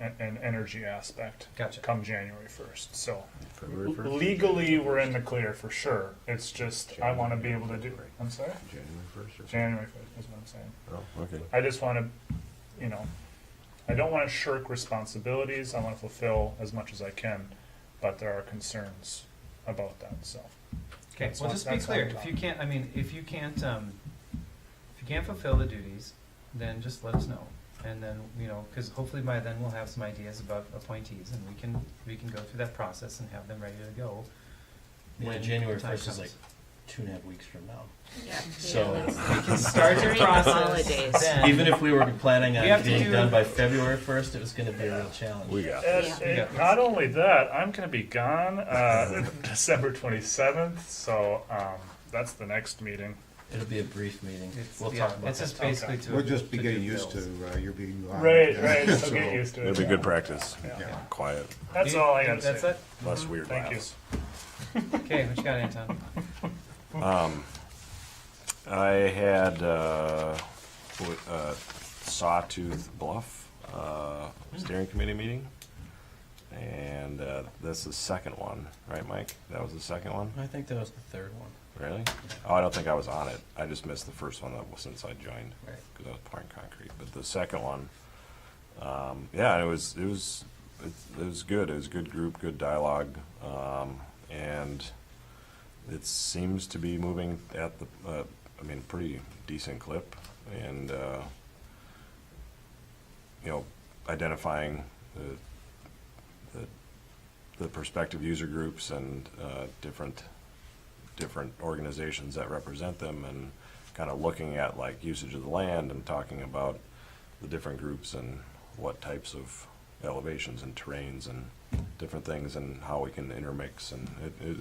energy aspect. Gotcha. Come January 1st. So February 1st? legally, we're in the clear for sure. It's just I want to be able to do. I'm sorry. January 1st or something? January 1st is what I'm saying. Oh, okay. I just want to, I don't want to shirk responsibilities. I want to fulfill as much as I can, but there are concerns about that. So. Okay, That's well, what- just be that's what clear. I'm If talking you can't, if you can't fulfill the duties, then just let us know, and then because hopefully by then we'll have some ideas about appointees, and we can go through that process and have them ready to go. Yeah, when January the time 1st is like comes. 2.5 weeks from now. Yeah. So- yeah, We let's- can start the during the process. holidays. Then. Even if we were planning We have on to being do- done by February 1st, it was going to be a real challenge. We got And, this. Yeah. not only that, I'm going to be gone December 27th, so that's the next meeting. It'll be a brief meeting. It's, We'll yeah, talk about it's just that. basically to. We'll just be to getting do used to bills. your being gone. Right, Yeah. right. So So- get used to it. It'll be good practice. Yeah. Quiet, That's Do you all I think got to say. That's less weird Thank you. laughs. it? Okay, what you got, Anton? I had Sawtooth Bluff steering committee meeting, and that's the second one, right, Mike? That was the second one? I think that was the third one. Really? Oh, I don't think I was on it. I just missed the first one since I joined, Right. because I was pouring concrete. But the second one, yeah, it was good. It was a good group, good dialogue, and it seems to be moving at the, pretty decent clip, and identifying the prospective user groups and different organizations that represent them, and kind of looking at like usage of the land and talking about the different groups and what types of elevations and terrains and different things and how we can intermix, and it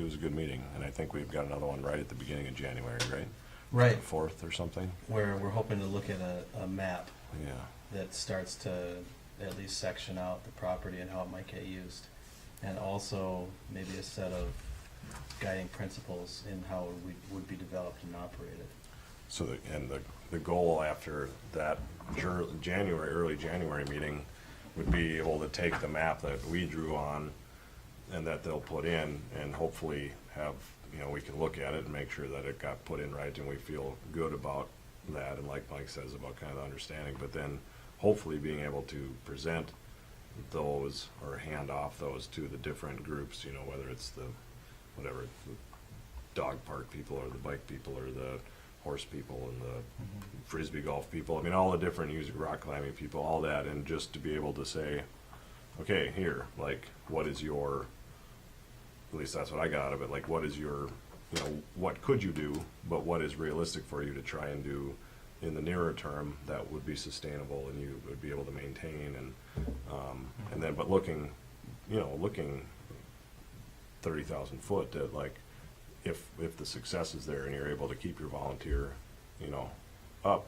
was a good meeting, and I think we've got another one right at the beginning of January, right? Right, 4th or something? where we're hoping to look at a map Yeah. that starts to at least section out the property and how it might get used. And also maybe a set of guiding principles in how it would be developed and operated. So, the goal after that early January meeting would be able to take the map that we drew on and that they'll put in, and hopefully have, we can look at it and make sure that it got put in right and we feel good about that, and like Mike says, about kind of the understanding, but then hopefully being able to present those or hand off those to the different groups, whether it's the dog park people or the bike people or the horse people and the frisbee golf people. All the different rock climbing people, all that, and just to be able to say, okay, here, like, what is your, at least that's what I got out of it, like, what is your, what could you do, but what is realistic for you to try and do in the nearer term that would be sustainable and you would be able to maintain, and then, but looking 30,000 foot at, like, if the success is there and you're able to keep your volunteer, up,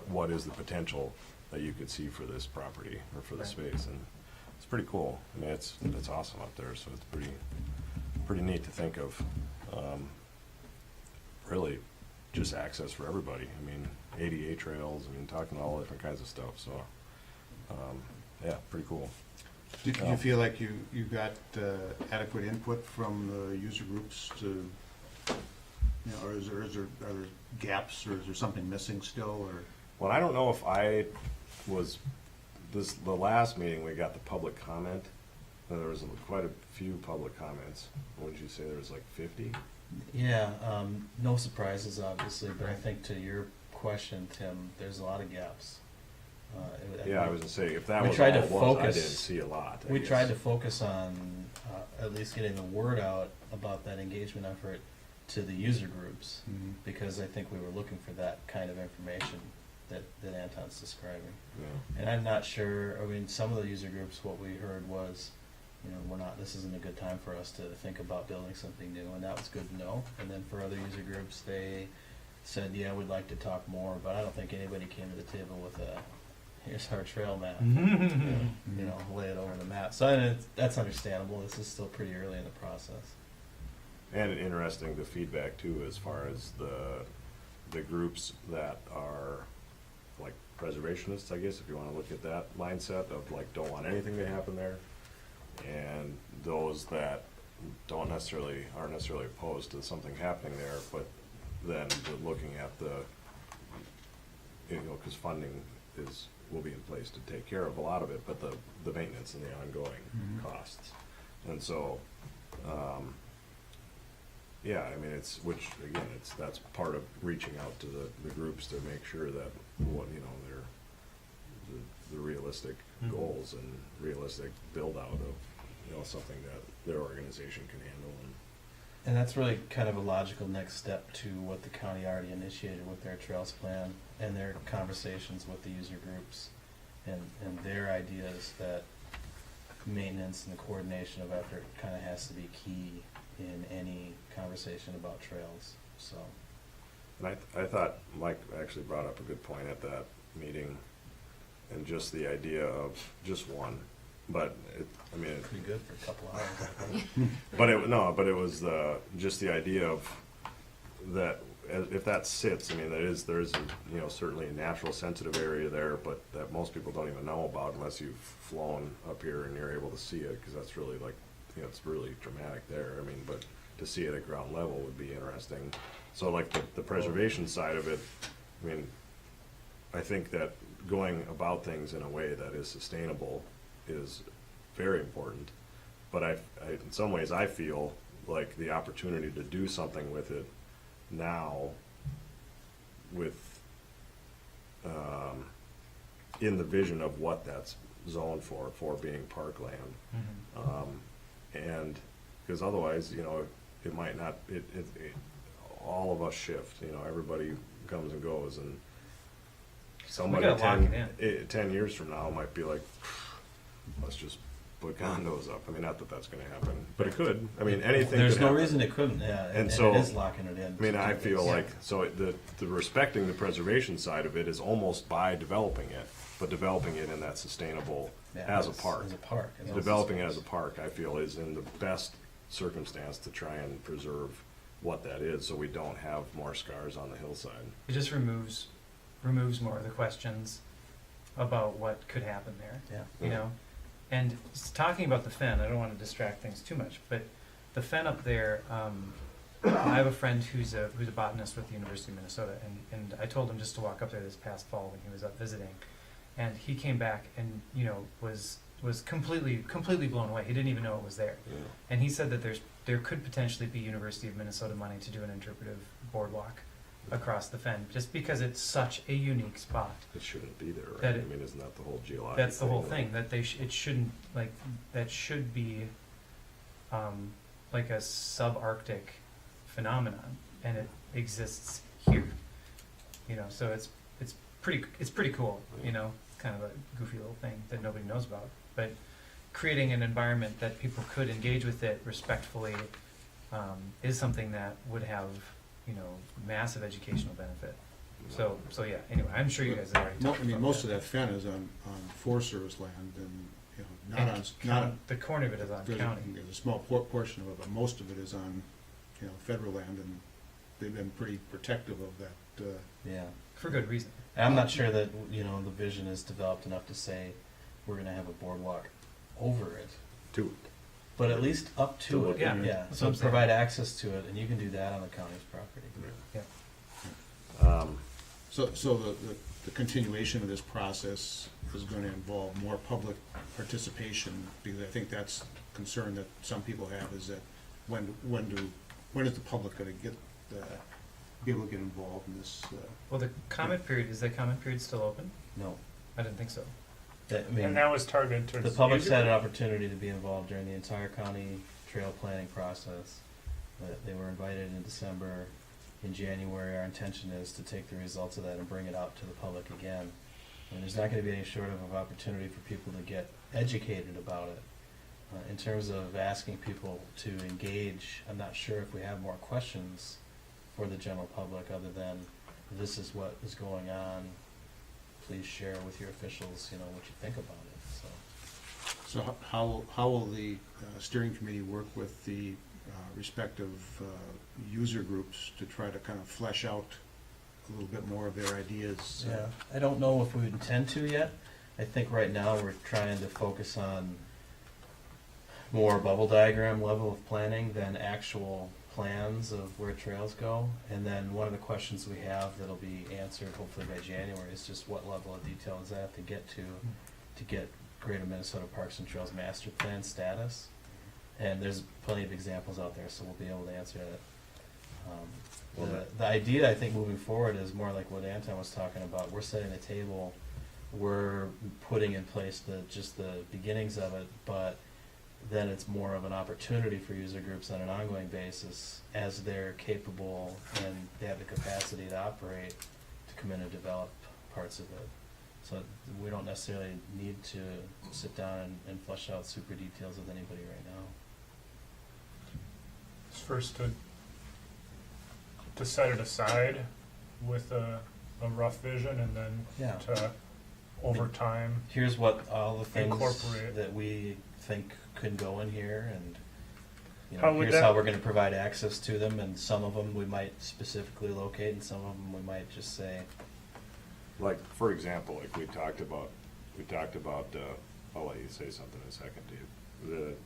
what is the potential that you could see for this property or for the space? And it's pretty cool. It's awesome up there, so it's pretty neat to think of. Really, just access for everybody. ADA trails. Talking all different kinds of stuff. So, yeah, pretty cool. Did you feel like you got adequate input from the user groups to, or are there gaps, or is there something missing still, or? Well, I don't know if I was, the last meeting we got the public comment, and there was quite a few public comments. What did you say, there was like 50? Yeah, no surprises, obviously, but I think to your question, Tim, there's a lot of gaps. Yeah, I was gonna say, if that We was all tried it to was, I focus- didn't see a lot. I We guess. tried to focus on at least getting the word out about that engagement effort to the user groups, because I think we were looking for that kind of information that Anton's describing. Yeah. And I'm not sure, some of the user groups, what we heard was, this isn't a good time for us to think about building something new, and that was good to know. And then for other user groups, they said, yeah, we'd like to talk more, but I don't think anybody came to the table with here's our trail map, lay it over the map. So that's understandable. This is still pretty early in the process. And interesting, the feedback too, as far as the groups that are like preservationists, I guess, if you want to look at that mindset of like don't want anything to happen there, and those that aren't necessarily opposed to something happening there, but then looking at because funding will be in place to take care of a lot of it, but the maintenance and the ongoing costs. And so, yeah, that's part of reaching out to the groups to make sure that they're the realistic goals and realistic build out of something that their organization can handle. And And that's really kind of a logical next step to what the county already initiated with their trails plan and their conversations with the user groups. And their idea is that maintenance and the coordination of effort kind of has to be key in any conversation about trails, so. And I thought Mike actually brought up a good point at that meeting, and just the idea of just one, but I mean, Pretty good for a couple hours. but it was just the idea of that, if that sits, I mean, there is a, certainly a natural sensitive area there, but that most people don't even know about unless you've flown up here and you're able to see it, because that's really like, it's really dramatic there. I mean, but to see it at ground level would be interesting. So like the preservation side of it, I mean, I think that going about things in a way that is sustainable is very important. But in some ways, I feel like the opportunity to do something with it now, with in the vision of what that's zoned for being parkland, and because otherwise, it might not. All of us shift. Everybody comes and goes, and somebody gotta lock it 10 years from now might be like, let's just put condos up. I mean, not that that's going to happen, but it could. I mean, anything. There's could no happen. reason it couldn't, yeah, And and so, it is locking it in. I mean, to I do feel this. like, so the respecting the preservation side of it is almost by developing it, but developing it in that sustainable, Yeah, as a park. As a park. as Developing it a as a park, I feel, is in the best circumstance to try and preserve what that is, so we don't have more scars on the hillside. It just removes more of the questions about what could happen there. Yeah. And talking about the fen, I don't want to distract things too much, but the fen up there, I have a friend who's a botanist with the University of Minnesota, and I told him just to walk up there this past fall when he was up visiting, and he came back and was completely blown away. He didn't even know it was there, Yeah. and he said that there could potentially be University of Minnesota money to do an interpretive boardwalk across the fen, just because it's such a unique spot. It shouldn't be there, right? That I it- mean, isn't that the whole geological? That's the whole thing, that it shouldn't, that should be, like a subarctic phenomenon, and it exists here. So it's pretty cool, it's kind of a goofy little thing that nobody knows about, but creating an environment that people could engage with it respectfully, is something that would have, massive educational benefit. So yeah, anyway, I'm sure you guys have already talked about Most of that fen is on Forest Service land, and, not And on, the corner of it is on county. There's a small portion of it, but most of it is on, federal land, and they've been pretty protective of that, Yeah. For good reason. And I'm not sure that, the vision is developed enough to say we're gonna have a boardwalk over it, Two. but at least up to it, Yeah, yeah. that's So what I'm saying. provide access to it, and you can do that on the county's property. So the continuation of this process is going to involve more public participation, because I think that's a concern that some people have, is that when is the public going to be able to get involved in this? Well, the comment period, is that comment period still open? No. I didn't think so. I mean, And that was targeted towards the public's user had an group? opportunity to be involved during the entire county trail planning process. They were invited in December. In January, our intention is to take the results of that and bring it out to the public again. And there's not going to be any shortage of opportunity for people to get educated about it. In terms of asking people to engage, I'm not sure if we have more questions for the general public other than, this is what is going on. Please share with your officials, what you think about it. So how will the steering committee work with the respective user groups to try to kind of flesh out a little bit more of their ideas? Yeah, I don't know if we intend to yet. I think right now we're trying to focus on more bubble diagram level of planning than actual plans of where trails go. And then one of the questions we have that'll be answered hopefully by January is just what level of detail does that have to get to get Greater Minnesota Parks and Trails Master Plan status. And there's plenty of examples out there, so we'll be able to answer that. The idea, I think, moving forward is more like what Anton was talking about. We're setting the table, we're putting in place just the beginnings of it, but then it's more of an opportunity for user groups on an ongoing basis as they're capable and they have the capacity to operate to come in and develop parts of it. So we don't necessarily need to sit down and flesh out super details with anybody right now. First to set it aside with a rough vision, and then Yeah. to over time. Here's what all the things Incorporate. that we think could go in here, and How would here's that- how we're going to provide access to them. And some of them we might specifically locate, and some of them we might just say, Like, for example, like we talked about, I'll let you say something in a second, Dave.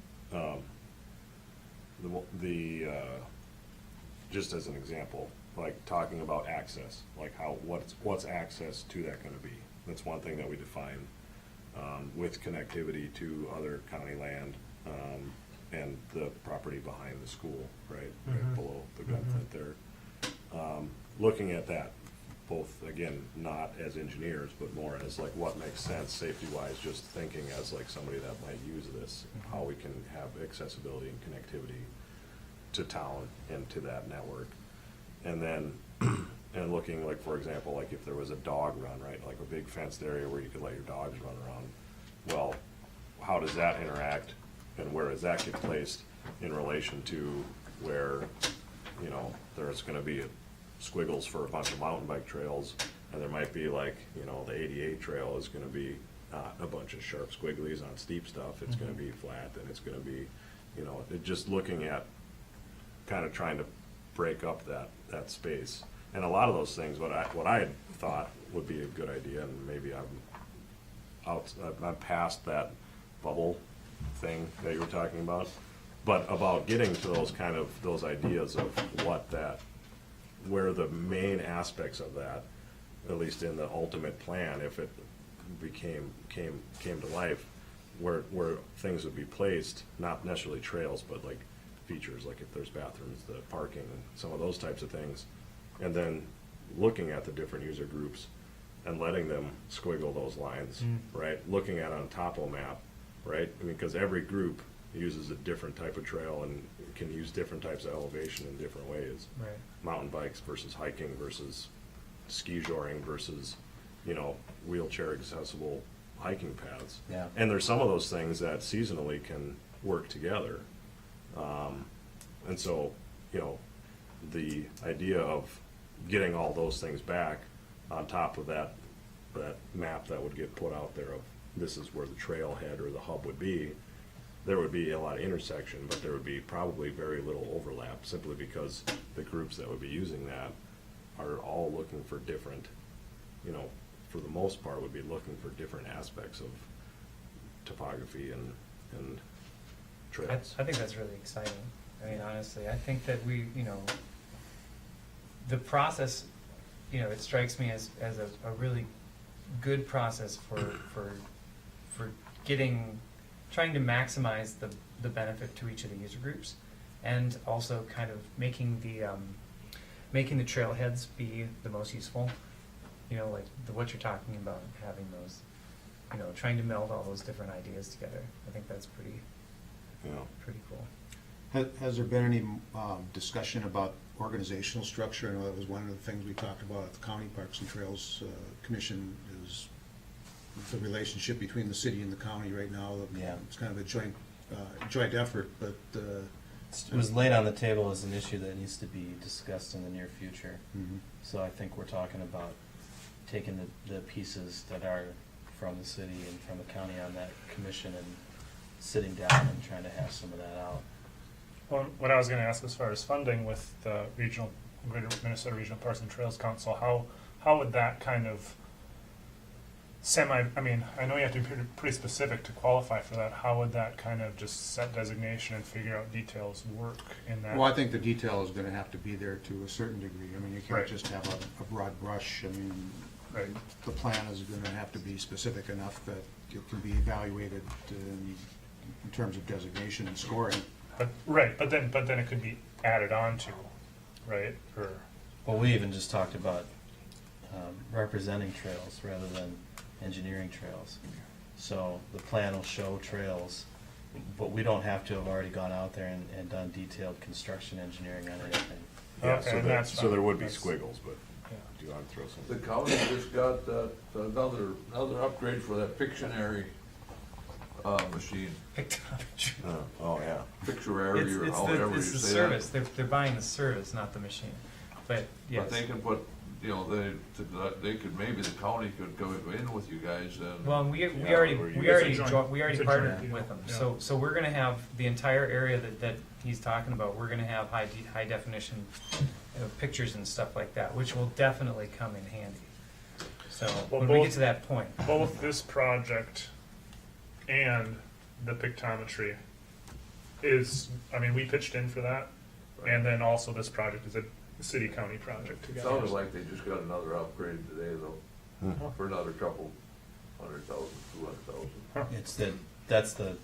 Just as an example, like talking about access, like what's access to that gonna be? That's one thing that we define, with connectivity to other county land, and the property behind the school, right? Right below the gun front there. Looking at that, both, again, not as engineers, but more as like what makes sense safety-wise, just thinking as like somebody that might use this, how we can have accessibility and connectivity to town and to that network. And then, and looking like, for example, like if there was a dog run, right, like a big fenced area where you could let your dogs run around, well, how does that interact and where is that get placed in relation to where, you know, there's gonna be squiggles for a bunch of mountain bike trails, and there might be like, you know, the 88 trail is gonna be a bunch of sharp squigglies on steep stuff, it's gonna be flat, and it's gonna be, you know, just looking at kind of trying to break up that space. And a lot of those things, what I had thought would be a good idea, and maybe I'm past that bubble thing that you were talking about, but about getting to those ideas of where the main aspects of that, at least in the ultimate plan, if it came to life, where things would be placed, not necessarily trails, but like features, like if there's bathrooms, the parking, some of those types of things, and then looking at the different user groups and letting them squiggle those lines, right? Looking at it on topo map, right? I mean, because every group uses a different type of trail and can use different types of elevation in different ways. Right. Mountain bikes versus hiking versus ski joring versus, you know, wheelchair accessible hiking paths. Yeah. And there's some of those things that seasonally can work together. And so, you know, the idea of getting all those things back on top of that map that would get put out there of this is where the trailhead or the hub would be, there would be a lot of intersection, but there would be probably very little overlap, simply because the groups that would be using that are all looking for different, you know, for the most part, would be looking for different aspects of topography and trails. I think that's really exciting. I mean, honestly, I think that the process, it strikes me as a really good process for trying to maximize the benefit to each of the user groups, and also kind of making the trailheads be the most useful. Like what you're talking about, having those, trying to meld all those different ideas together. I think that's pretty cool. Has there been any discussion about organizational structure? I know that was one of the things we talked about at the County Parks and Trails Commission, is the relationship between the city and the county right now. Yeah. It's kind of a joint effort, but It was laid on the table as an issue that needs to be discussed in the near future. So I think we're talking about taking the pieces that are from the city and from the county on that commission and sitting down and trying to hash some of that out. Well, what I was going to ask as far as funding with the Greater Minnesota Regional Parks and Trails Council, how would that kind of I mean, I know you have to be pretty specific to qualify for that. How would that kind of just set designation and figure out details work in that? well, I think the detail is going to have to be there to a certain degree. I mean, you can't Right. just have a broad brush. I mean, Right. the plan is going to have to be specific enough that it can be evaluated in terms of designation and scoring. But then it could be added on to, right? Or Well, we even just talked about representing trails rather than engineering trails. So the plan will show trails but we don't have to have already gone out there and done detailed construction engineering on anything. Yeah, Okay, so and there, that's so fine. there would be That's- squiggles, but Yeah. do you want to throw The something? county just got another upgrade for that Pictionary machine. Pictometry. Oh, yeah. Pictionary or It's however you the say service. that. They're buying the service, not the machine. But yes. But they can put, they could, maybe the county could go in with you guys and. Well, we Yeah, already, we're we using- already, It's a joint- we already it's a partnered joint with deal, them. yeah. So we're gonna have the entire area that he's talking about, we're gonna have high definition pictures and stuff like that, which will definitely come in handy. So Well, when we both- get to that point, Both this project and the pictometry is, I mean, we pitched in for that, and then also this project is a city-county project It together. sounded like they just got another upgrade today though, Hmm. for another couple 100,000, 200,000. That's the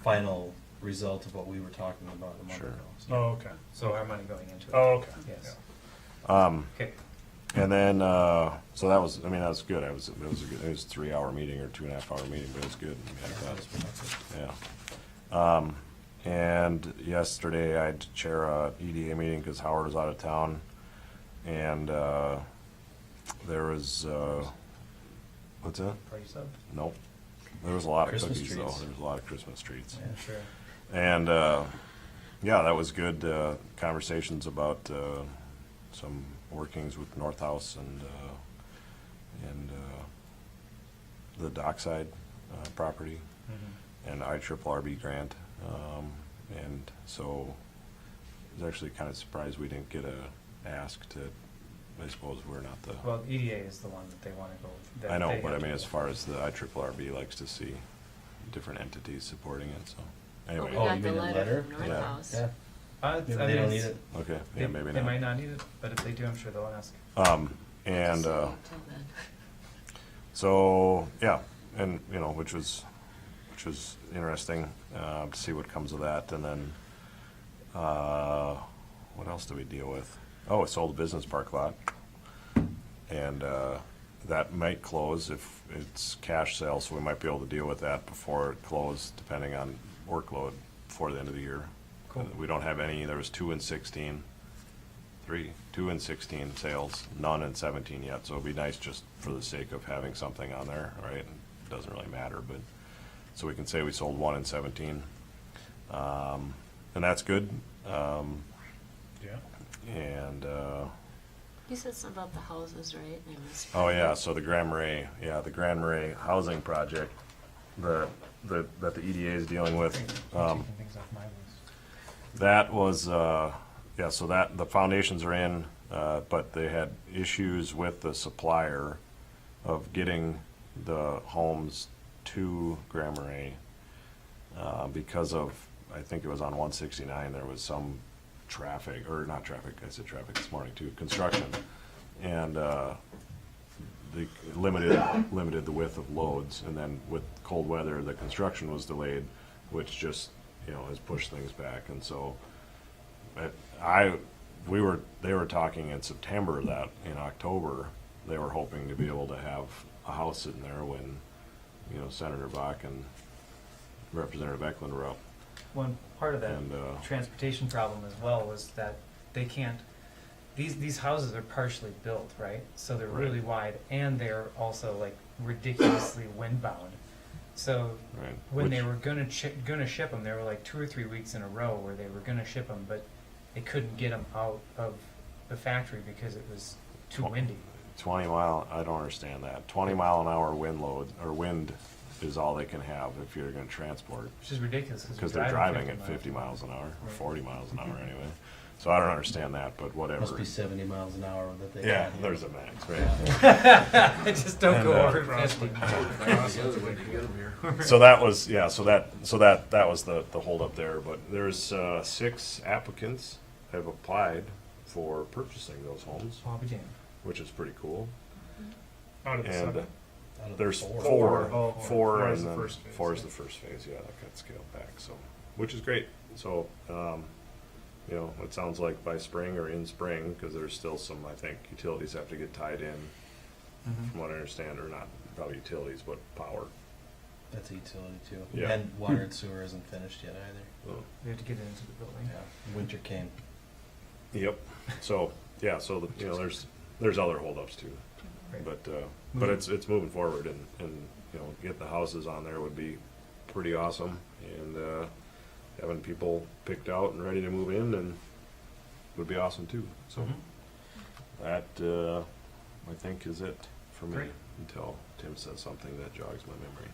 final result of what we were talking about a month Sure. ago. Oh, okay. so our money going into it. Oh, okay. Yes. Yeah. Okay. And then, so that was, I mean, that was good. It was a good, it was a 3-hour meeting or 2.5-hour meeting, but it was good. I mean, I thought, yeah. And yesterday I had to chair a EDA meeting because Howard was out of town. And, there was, what's that? Party sub? Nope. There was a lot of Christmas cookies though. treats. There was a lot of Christmas treats. Yeah, sure. And, yeah, that was good, conversations about, some workings with North House and the dockside, property Mhm. and IRRB grant. And so I was actually kind of surprised we didn't get a ask to, I suppose we're not the, Well, EDA is the one that they wanna go with. that I know, they but I have to mean, go. as far as the IRRB likes to see different entities supporting it, so. Well, we Anyway, Oh, got you the mean a letter letter? from North Yeah. House. Yeah, It's- maybe I they mean, don't need it's- it. okay, They, yeah, maybe they might not. not need it, but if they do, I'm sure they'll ask. And, So, till then. so, yeah, and, you know, which was interesting, to see what comes of that, and then, what else do we deal with? Oh, we sold a business park lot, and, that might close if it's cash sale, so we might be able to deal with that before it closed, depending on workload before the end of the year. Cool. We don't have any, there was 2 in 16, 2 in 16 sales, none in 17 yet, so it'd be nice just for the sake of having something on there, right? It doesn't really matter, but, so we can say we sold 1 in 17. And that's good. Yeah. And, You said something about the houses, right? I missed oh yeah, so the Grand Marais, the Grand Marais housing project, that the EDA is dealing with, Taking things off my list. that was, yeah, so that, the foundations are in, but they had issues with the supplier of getting the homes to Grand Marais, because of, I think it was on 169, there was some traffic, or not traffic, I said traffic this morning too, construction, and, they limited the width of loads, and then with cold weather, the construction was delayed, which just, you know, has pushed things back, and so, they were talking in September that in October, they were hoping to be able to have a house sitting there when, you know, Senator Bach and Representative Eklund were up. One part of that And, transportation problem as well was that they can't, these houses are partially built, right? So they're really wide, and they're also like ridiculously windbound. So Right. when they Which- were gonna ship them, there were like 2 or 3 weeks in a row where they were gonna ship them, but they couldn't get them out of the factory because it was too windy. 20 mile, I don't understand that. 20 mile an hour wind load, or wind is all they can have if you're gonna transport. Which is ridiculous Because they're driving at 50 miles an hour, or 40 miles an hour anyway. So I don't understand that, but whatever. Must be 70 miles an hour that they. Yeah, got here. there's a max, right? Just don't And, go over cross 50. Together when you get 'em here. So that was, yeah, so that was the holdup there, but there's 6 applicants have applied for purchasing those homes, Bobby Jam. which is pretty cool. Out of the And seven. Out of the there's four. four, Oh, four, four and is the then first phase, 4 is yeah. the first phase, yeah, that got scaled back, so, which is great. So, you know, it sounds like by spring or in spring, because there's still some, I think, utilities have to get tied in, Mm-hmm. from what I understand, or not, probably utilities, but power. That's a utility too. Yeah. And water and sewer isn't finished yet either. We have to get it into the building. Yeah, winter came. Yep, so, yeah, so, you know, there's other holdups too. Right. But it's moving forward and, you know, getting the houses on there would be pretty awesome. And, having people picked out and ready to move in and would be awesome too. So Mhm. that, I think is it for me Great. until Tim says something that jogs my memory.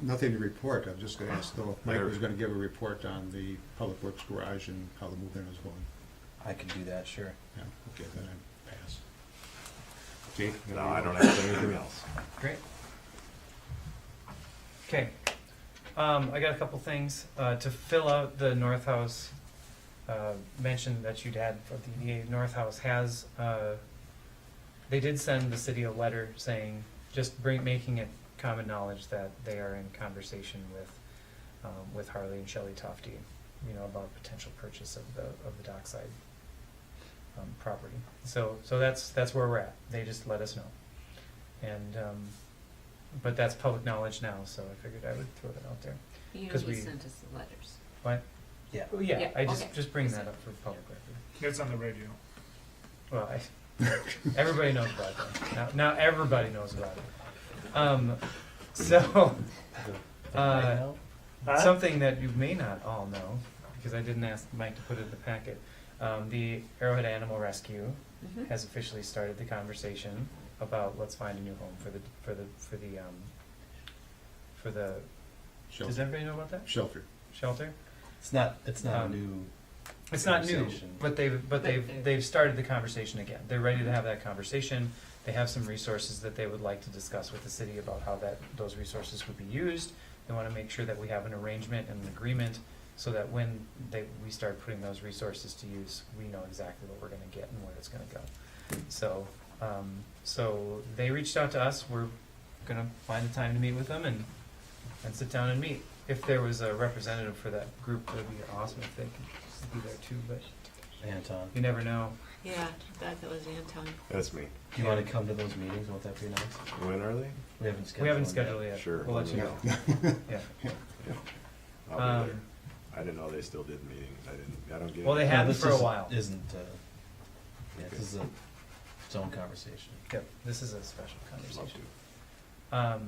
Nothing to report, I'm just gonna ask though, if Mike was gonna give a report on the Public Works garage and how the move-in is going. I could do that, sure. Yeah, okay, then I pass. Okay? No, I don't have anything else. Great. Okay. I got a couple things to fill out the North House mention that you'd had for the North House has. They did send the city a letter saying just making it common knowledge that they are in conversation with Harley and Shelley Tofty, you know, about potential purchase of the dockside property. So that's where we're at. They just let us know, and but that's public knowledge now. So I figured I would throw that out there. You know, 'Cause he we- sent us the letters. What? Yeah. Well, yeah, Yeah, I okay. just bring that up for public record. It's on the radio. Well, everybody knows about that. Now everybody knows about it. So, something that you may not all know, because I didn't ask Mike to put it in the packet, the Arrowhead Animal Rescue Mhm. has officially started the conversation about let's find a new home for the Shelter. Does everybody know about that Shelter. shelter? It's not a Um, new. It's not new, Conversation. but they've started the conversation again. They're ready to have that conversation. They have some resources that they would like to discuss with the city about how those resources would be used. They want to make sure that we have an arrangement and an agreement so that when we start putting those resources to use, we know exactly what we're going to get and where it's going to go. So they reached out to us. We're going to find a time to meet with them and sit down and meet. If there was a representative for that group, it would be awesome if they could be there too, but Anton, you never know. Yeah, that was Anton. That's me. do you want to come to those meetings? Won't that be nice? When are they? We haven't scheduled. We haven't them scheduled it yet. Sure. We'll let you know. Yeah. I'll be Um, there. I didn't know they still did meetings. I don't get. Well, they any- have this for a is- while. Isn't, yeah, this is its own conversation. Yep, this is a special Love conversation. to.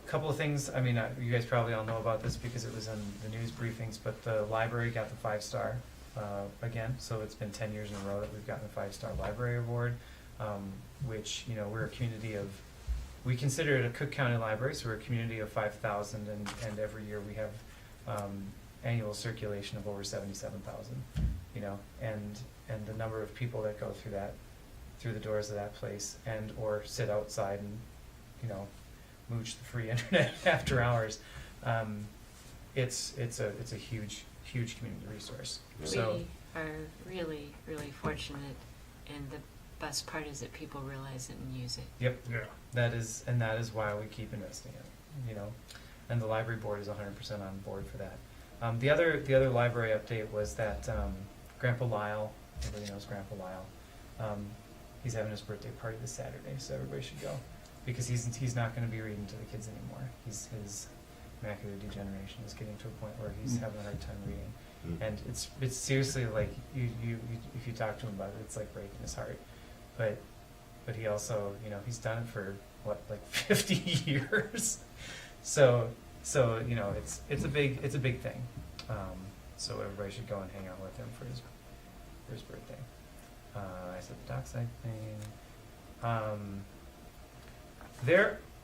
Couple of things, I mean, you guys probably all know about this because it was in the news briefings, but the library got the 5-star again, so it's been 10 years in a row that we've gotten the 5-star library award, which, you know, we're a community of, we consider it a Cook County library, so we're a community of 5,000, and every year we have annual circulation of over 77,000, you know, and the number of people that go through the doors of that place or sit outside and, you know, mooch the free internet after hours. It's a huge community resource. So We are really, really fortunate, and the best part is that people realize it and use it. yep, Yeah. that is why we keep investing in it, you know. And the library board is 100% on board for that. The other library update was that Grandpa Lyle, everybody knows Grandpa Lyle. He's having his birthday party this Saturday, so everybody should go. Because he's not going to be reading to the kids anymore. His macular degeneration is getting to a point where he's having a hard time reading, and it's seriously like you if you talk to him about it, it's like breaking his heart. But he also, you know, he's done it for what, like 50 years. So you know, it's a big thing. So everybody should go and hang out with him for his birthday. I said the dockside thing.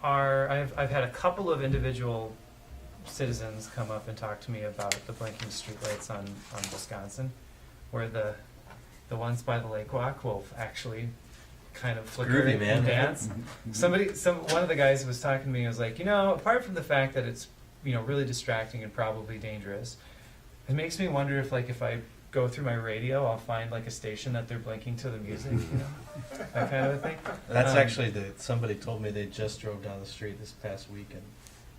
I've had a couple of individual citizens come up and talk to me about the blinking streetlights on Wisconsin, where the ones by the lake walk will actually kind of flicker Groovy, man. and dance. One of the guys who was talking to me was like, you know, apart from the fact that it's, you know, really distracting and probably dangerous, it makes me wonder if I go through my radio, I'll find like a station that they're blinking to the music, you know, that kind of a thing. That's actually somebody told me they just drove down the street this past week and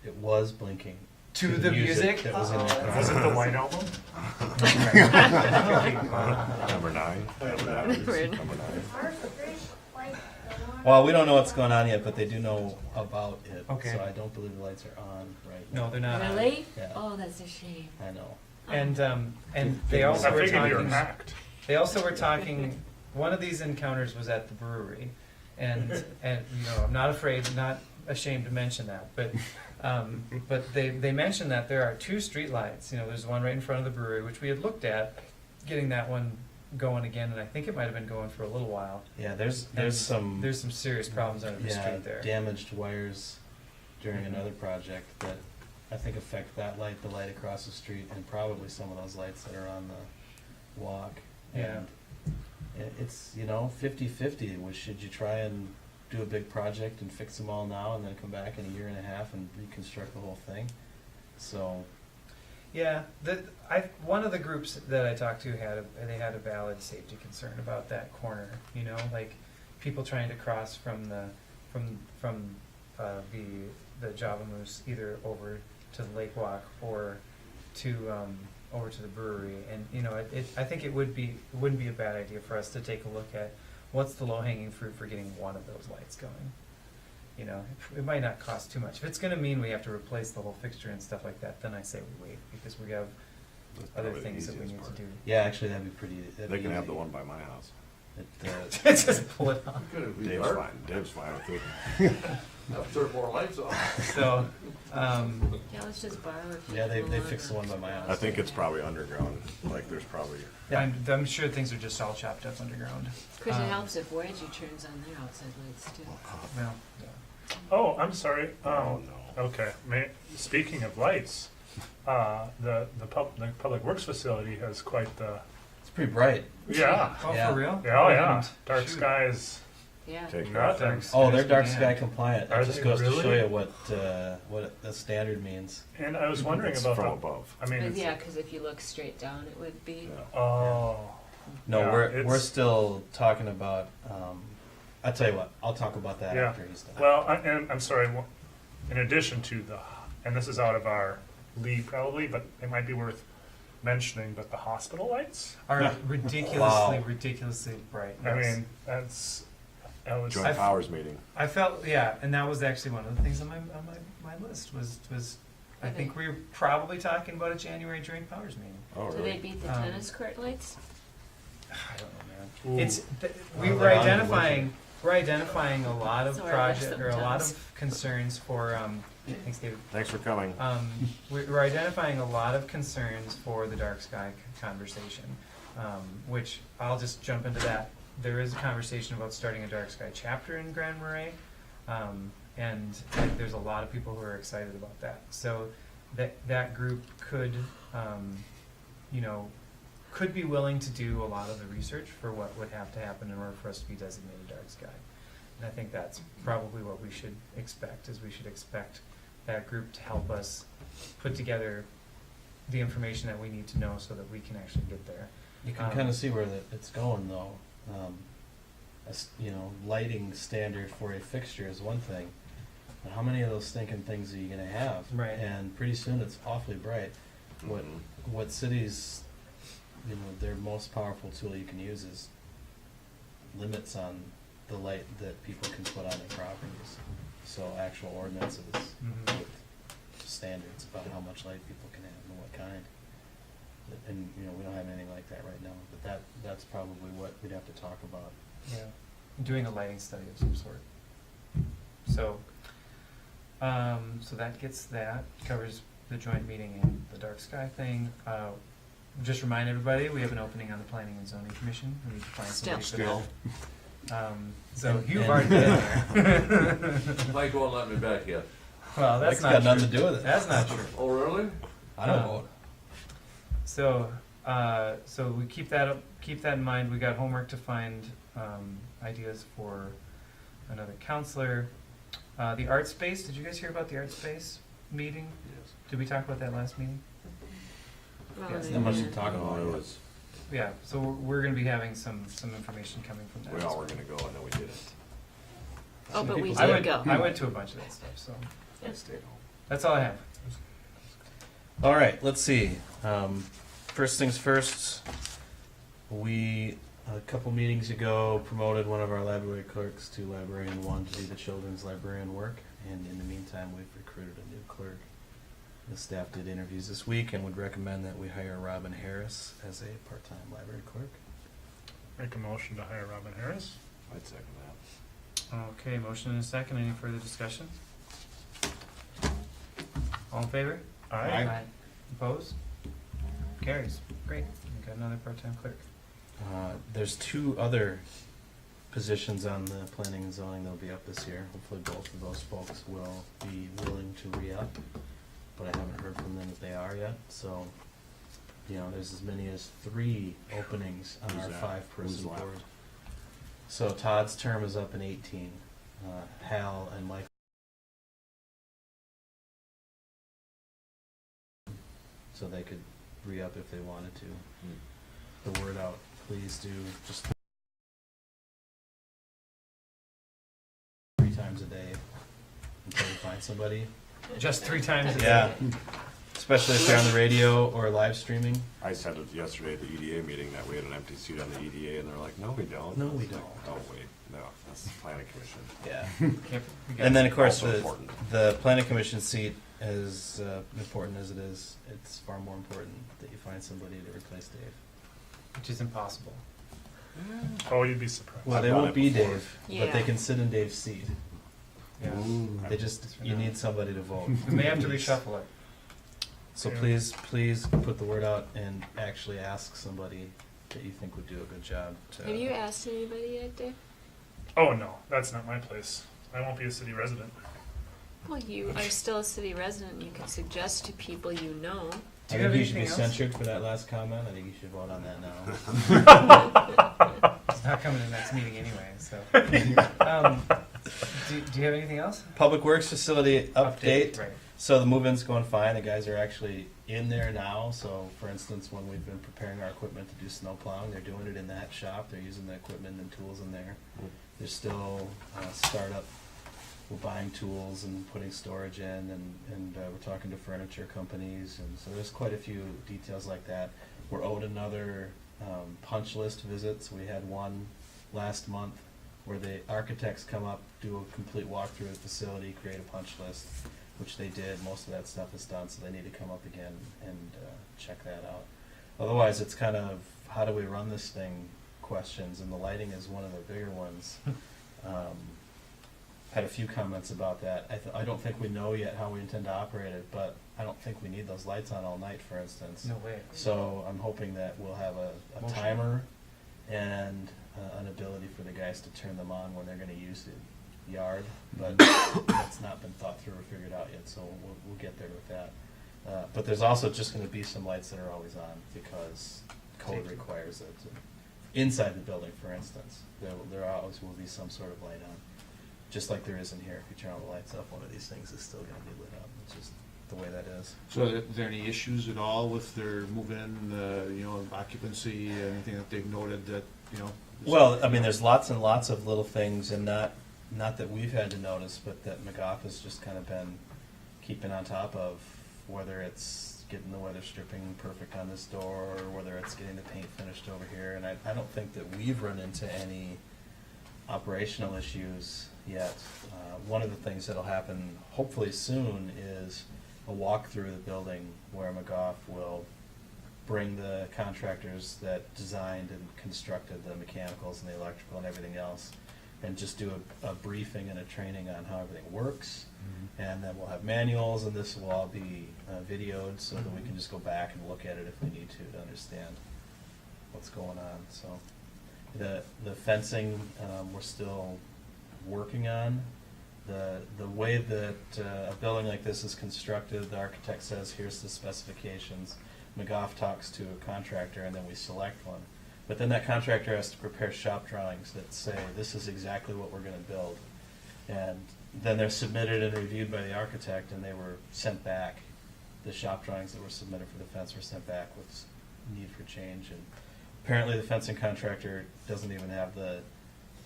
it was blinking To the music? that was in the car. Was it the White Album? Number 9. Number 9. Number 9. Our street light, the one Well, we don't know what's going on yet, but they do know about it. Okay. So I don't believe the lights are on right now. No, they're not. on. Really? Yeah. Oh, that's a shame. I know. And they also I were figured you were talking. hacked. They also were talking. One of these encounters was at the brewery, and you know, I'm not afraid, not ashamed to mention that, but they mentioned that there are 2 streetlights. You know, there's one right in front of the brewery, which we had looked at, getting that one going again, and I think it might have been going for a little while. Yeah, there's And some there's some serious problems under the street there. damaged wires during Mhm. another project that I think affect that light, the light across the street, and probably some of those lights that are on the walk. Yeah. And it's, you know, 50-50. Should you try and do a big project and fix them all now and then come back in a year and a half and reconstruct the whole thing? So, Yeah, one of the groups that I talked to had a valid safety concern about that corner. You know, like people trying to cross from the Java Moose either over to the Lake Walk or to over to the brewery. And you know, I think it wouldn't be a bad idea for us to take a look at what's the low hanging fruit for getting one of those lights going. You know, it might not cost too much. If it's going to mean we have to replace the whole fixture and stuff like that, then I say we wait because we have That's other probably the things that we easiest need part. to do. yeah, actually, that'd be pretty. They can have the one by my house. Just pull it off. Dave's fine. Dave's fine with it. I'll turn more lights on. So, Yeah, let's just borrow it. Yeah, they fixed the one by my house. I think it's probably underground. Like there's probably. yeah, I'm sure things are just all chopped up underground. Of course, it helps if Voyager turns on their outside lights too. Well, Oh, I'm sorry. Oh no. Okay. Speaking of lights, the public works facility has quite the It's pretty bright. yeah. oh, Yeah. for real? Yeah, oh, yeah. Shoot. Dark skies. Yeah. Take care of Nothing. things. Oh, they're dark Yeah. sky compliant. Are It just they goes to show really? you what the standard means. And I was wondering It's about from the. above. I mean, But it's, yeah, because if you look straight down, it would be. Yeah. oh. No, Yeah, we're it's- still talking about. I tell you what, I'll talk about that Yeah. after he's done. Well, and I'm sorry. In addition to and this is out of our league probably, but it might be worth mentioning. But the hospital lights. Are ridiculously, Wow. ridiculously bright. I yes. mean, that was. Joint powers meeting. I felt, yeah, and that was actually one of the things on my list was I Okay. think we were probably talking about a January joint powers meeting. Oh Do really? they beat the Um, tennis court lights? I don't know, man. Ooh. It's we Well, were they're on the identifying a lot of Sorry, project or a lot sometimes. of concerns for thanks David. Thanks for coming. We're identifying a lot of concerns for the dark sky conversation, which I'll just jump into that. There is a conversation about starting a dark sky chapter in Grand Marais, and there's a lot of people who are excited about that. So that group could, could be willing to do a lot of the research for what would have to happen in order for us to be designated dark sky. And I think that's probably what we should expect, is we should expect that group to help us put together the information that we need to know so that we can actually get there. You can kind of see where it's going, though. Lighting standard for a fixture is one thing, but how many of those stinking things are you going to have? Right. And pretty soon it's awfully bright. What cities, their most powerful tool you can use is limits on the light that people can put on their properties. So actual ordinances Mhm. with standards about how much light people can have and what kind. And we don't have anything like that right now. But that's probably what we'd have to talk about. Yeah, doing a lighting study of some sort. So, so that covers the joint meeting and the dark sky thing. Just remind everybody, we have an opening on the Planning and Zoning Commission. We need to find somebody for that. So you've already been there. Mike won't let me back yet. Well, that's Mike's not got true. nothing to do with it. That's not true. Oh, really? I don't Uh, know. So we keep that in mind. We got homework to find ideas for another counselor. The art space. Did you guys hear about the art space meeting? Yes. Did we talk about that last meeting? Well, Yes. Not much to yeah. talk No, about. it yet. was. Yeah. So we're going to be having some information coming from that. We as all were well. gonna go and then we didn't. Oh, but we I did went. go. I went to a bunch of that stuff. So Yeah. that's all I have. All right, let's see. First things first, we a couple meetings ago, promoted one of our library clerks to librarian one to do the children's librarian work. And in the meantime, we've recruited a new clerk. The staff did interviews this week and would recommend that we hire Robin Harris as a part-time library clerk. Make a motion to hire Robin Harris. I'd second that. Okay, motion and a second. Any further discussion? All in favor? Aye. Opposed? Carries. Great. We got another part-time clerk. There's two other positions on the planning and zoning that'll be up this year. Hopefully both of those folks will be willing to re-up, but I haven't heard from them that they are yet. So, you know, there's as many as 3 openings on Who's our that? 5-person Who's left? board. So Todd's term is up in 18. Hal and Mike. So they could re-up if they wanted to. The word out, please do just 3 times a day until you find somebody. Just 3 times a day. Yeah, especially if they're on the radio or live streaming. I said it yesterday at the EDA meeting that we had an empty seat on the EDA, and they're like, no, we don't. No, I was we like, don't. Oh, wait, no, that's the planning commission. Yeah. We got And then, of course, Also important. the planning commission seat, as important as it is, it's far more important that you find somebody to replace Dave. which is impossible. Oh, you'd be surprised. Well, I've they done won't it be before. Dave, but they Yeah. can sit in Dave's seat. Yeah. They just, you need somebody to vote. We may have to reshuffle it. So Yeah. please put the word out and actually ask somebody that you think would do a good job to. Have you asked anybody yet, Dave? Oh, no, that's not my place. I won't be a city resident. Well, you are still a city resident. You can suggest to people you know. Do I you have think you should be anything else? censured for that last comment. I think you should vote on that now. It's not coming to the next meeting anyway, so. Do you have anything else? Public Works Facility update. Right. So the move-in's going fine. The guys are actually in there now. So, for instance, when we've been preparing our equipment to do snow plowing, they're doing it in that shop. They're using the equipment and tools in there. There's still startup. We're buying tools and putting storage in, and we're talking to furniture companies, and so there's quite a few details like that. We're owed another punch list visit. So we had one last month where the architects come up, do a complete walkthrough of the facility, create a punch list, which they did. Most of that stuff is done, so they need to come up again and check that out. Otherwise, it's kind of how do we run this thing questions, and the lighting is one of the bigger ones. Had a few comments about that. I don't think we know yet how we intend to operate it, but I don't think we need those lights on all night, for instance. No way. So I'm hoping that we'll have a Motion. timer and an ability for the guys to turn them on when they're going to use the yard, but that's not been thought through or figured out yet, so we'll get there with that. But there's also just going to be some lights that are always on because code Safety. requires it. Inside the building, for instance, there always will be some sort of light on. Just like there is in here, if you turn all the lights up, one of these things is still going to be lit up. It's just the way that is. So are there any issues at all with their move-in, occupancy, anything that they've noted that, Well, I mean, there's lots and lots of little things, and not that we've had to notice, but that McGough has just kind of been keeping on top of, whether it's getting the weather stripping perfect on this door, or whether it's getting the paint finished over here. And I don't think that we've run into any operational issues yet. One of the things that'll happen hopefully soon is a walk through the building where McGough will bring the contractors that designed and constructed the mechanicals and the electrical and everything else, and just do a briefing and a training on how everything works. And then we'll have manuals, and this will all be videoed so that we can just go back and look at it if we need to understand what's going on. So the fencing we're still working on. The way that a building like this is constructed, the architect says, here's the specifications. McGough talks to a contractor, and then we select one. But then that contractor has to prepare shop drawings that say, this is exactly what we're going to build. And then they're submitted and reviewed by the architect, and they were sent back. The shop drawings that were submitted for the fence were sent back with need for change. And apparently the fencing contractor doesn't even have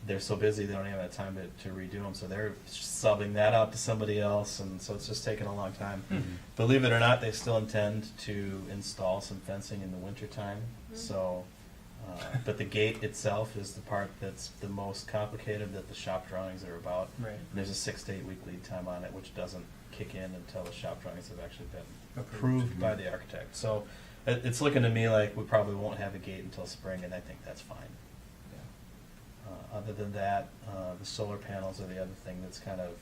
they're so busy they don't even have time to redo them, so they're subbing that out to somebody else, and so it's just taking a long time. Believe it or not, they still intend to install some fencing in the wintertime, so But the gate itself is the part that's the most complicated, that the shop drawings are about. Right. And there's a 6 to 8 week lead time on it, which doesn't kick in until the shop drawings have actually been Approved. approved by the architect. So it's looking to me like we probably won't have a gate until spring, and I think that's fine. Other than that, the solar panels are the other thing that's kind of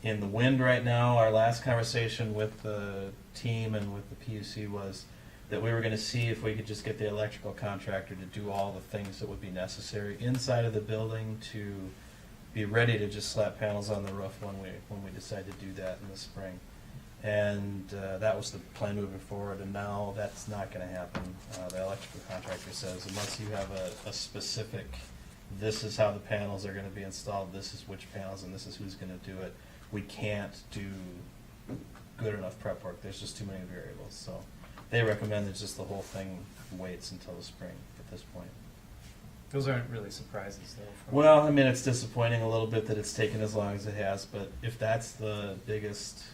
in the wind right now. Our last conversation with the team and with the PUC was that we were going to see if we could just get the electrical contractor to do all the things that would be necessary inside of the building to be ready to just slap panels on the roof when we decide to do that in the spring. And that was the plan moving forward, and now that's not going to happen. The electrical contractor says unless you have a specific, this is how the panels are going to be installed, this is which panels, and this is who's going to do it, we can't do good enough prep work. There's just too many variables. So they recommend that just the whole thing waits until the spring at this point. Those aren't really surprises, though. Well, I mean, it's disappointing a little bit that it's taken as long as it has, but if that's the biggest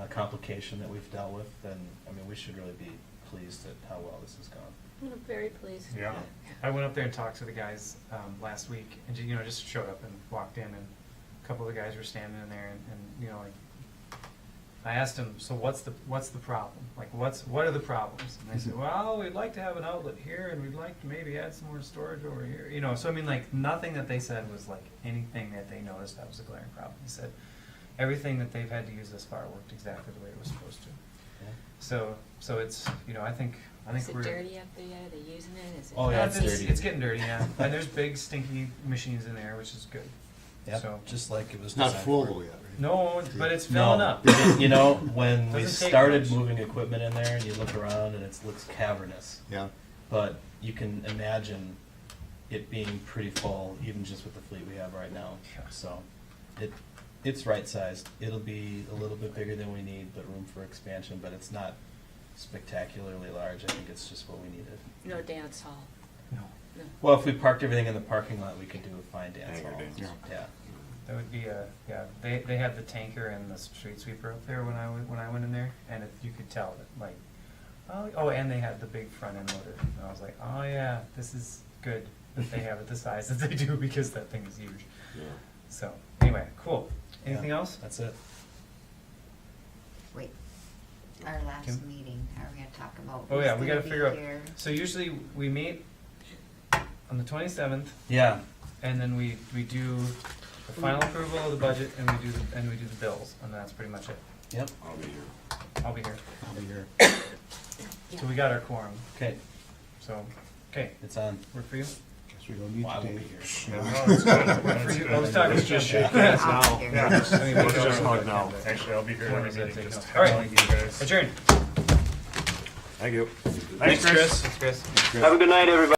complication that we've dealt with, then, I mean, we should really be pleased at how well this has gone. I'm very pleased. Yeah. I went up there and talked to the guys last week, and just showed up and walked in, and a couple of the guys were standing in there, and like, I asked them, so what's the problem? Like, what are the problems? And they said, well, we'd like to have an outlet here, and we'd like to maybe add some more storage over here. So I mean, like, nothing that they said was like anything that they noticed that was a glaring problem. He said everything that they've had to use thus far worked exactly the way it was supposed to. Yeah. So it's I think Is it we're dirty up there yet? Are they using it? Is it? Oh, yeah, it's dirty. It's getting dirty, yeah. And there's big stinky machines in there, which is good. Yep, So just like it was Not designed full for. yet, right? no, but it's filling No, up. when we Doesn't take started much. moving equipment in there, and you look around and it looks cavernous. Yeah. But you can imagine it being pretty full, even just with the fleet we have right now. Yeah. So it's right sized. It'll be a little bit bigger than we need, but room for expansion. But it's not spectacularly large. I think it's just what we needed. No dance hall. No. No. Well, if we parked everything in the parking lot, we could do a fine dance Hangar hall. dance. Yeah. That would be they had the tanker and the street sweeper up there when I went in there, and you could tell that, like, and they had the big front end loader, and I was like, oh yeah, this is good that they have it the size that they do, because that thing is huge. Yeah. So anyway, cool. Anything Yeah, else? That's it. Wait, our last Kim? meeting, are we gonna talk about? Oh yeah, who's we gonna gotta be figure out. here? So usually we meet on the 27th, Yeah. and then we do the final approval of the budget, and we do the bills, and that's pretty much it. Yep. I'll be here. I'll be here. I'll be here. So we got our quorum. Okay. So okay, It's on. work for you? Guess we don't need Well, I to won't take. be here. No, it's good. Work That's for you? good. I was talking Let's to just Jim. shake hands I'll now. be here. Yeah. I mean, Let's we just don't- hug now. Actually, I'll be here One every is that meeting, thing, just no. All right. telling you guys. Adjourn. Thank you. Thanks, Chris. Thanks, Chris. Have a good night, everybody.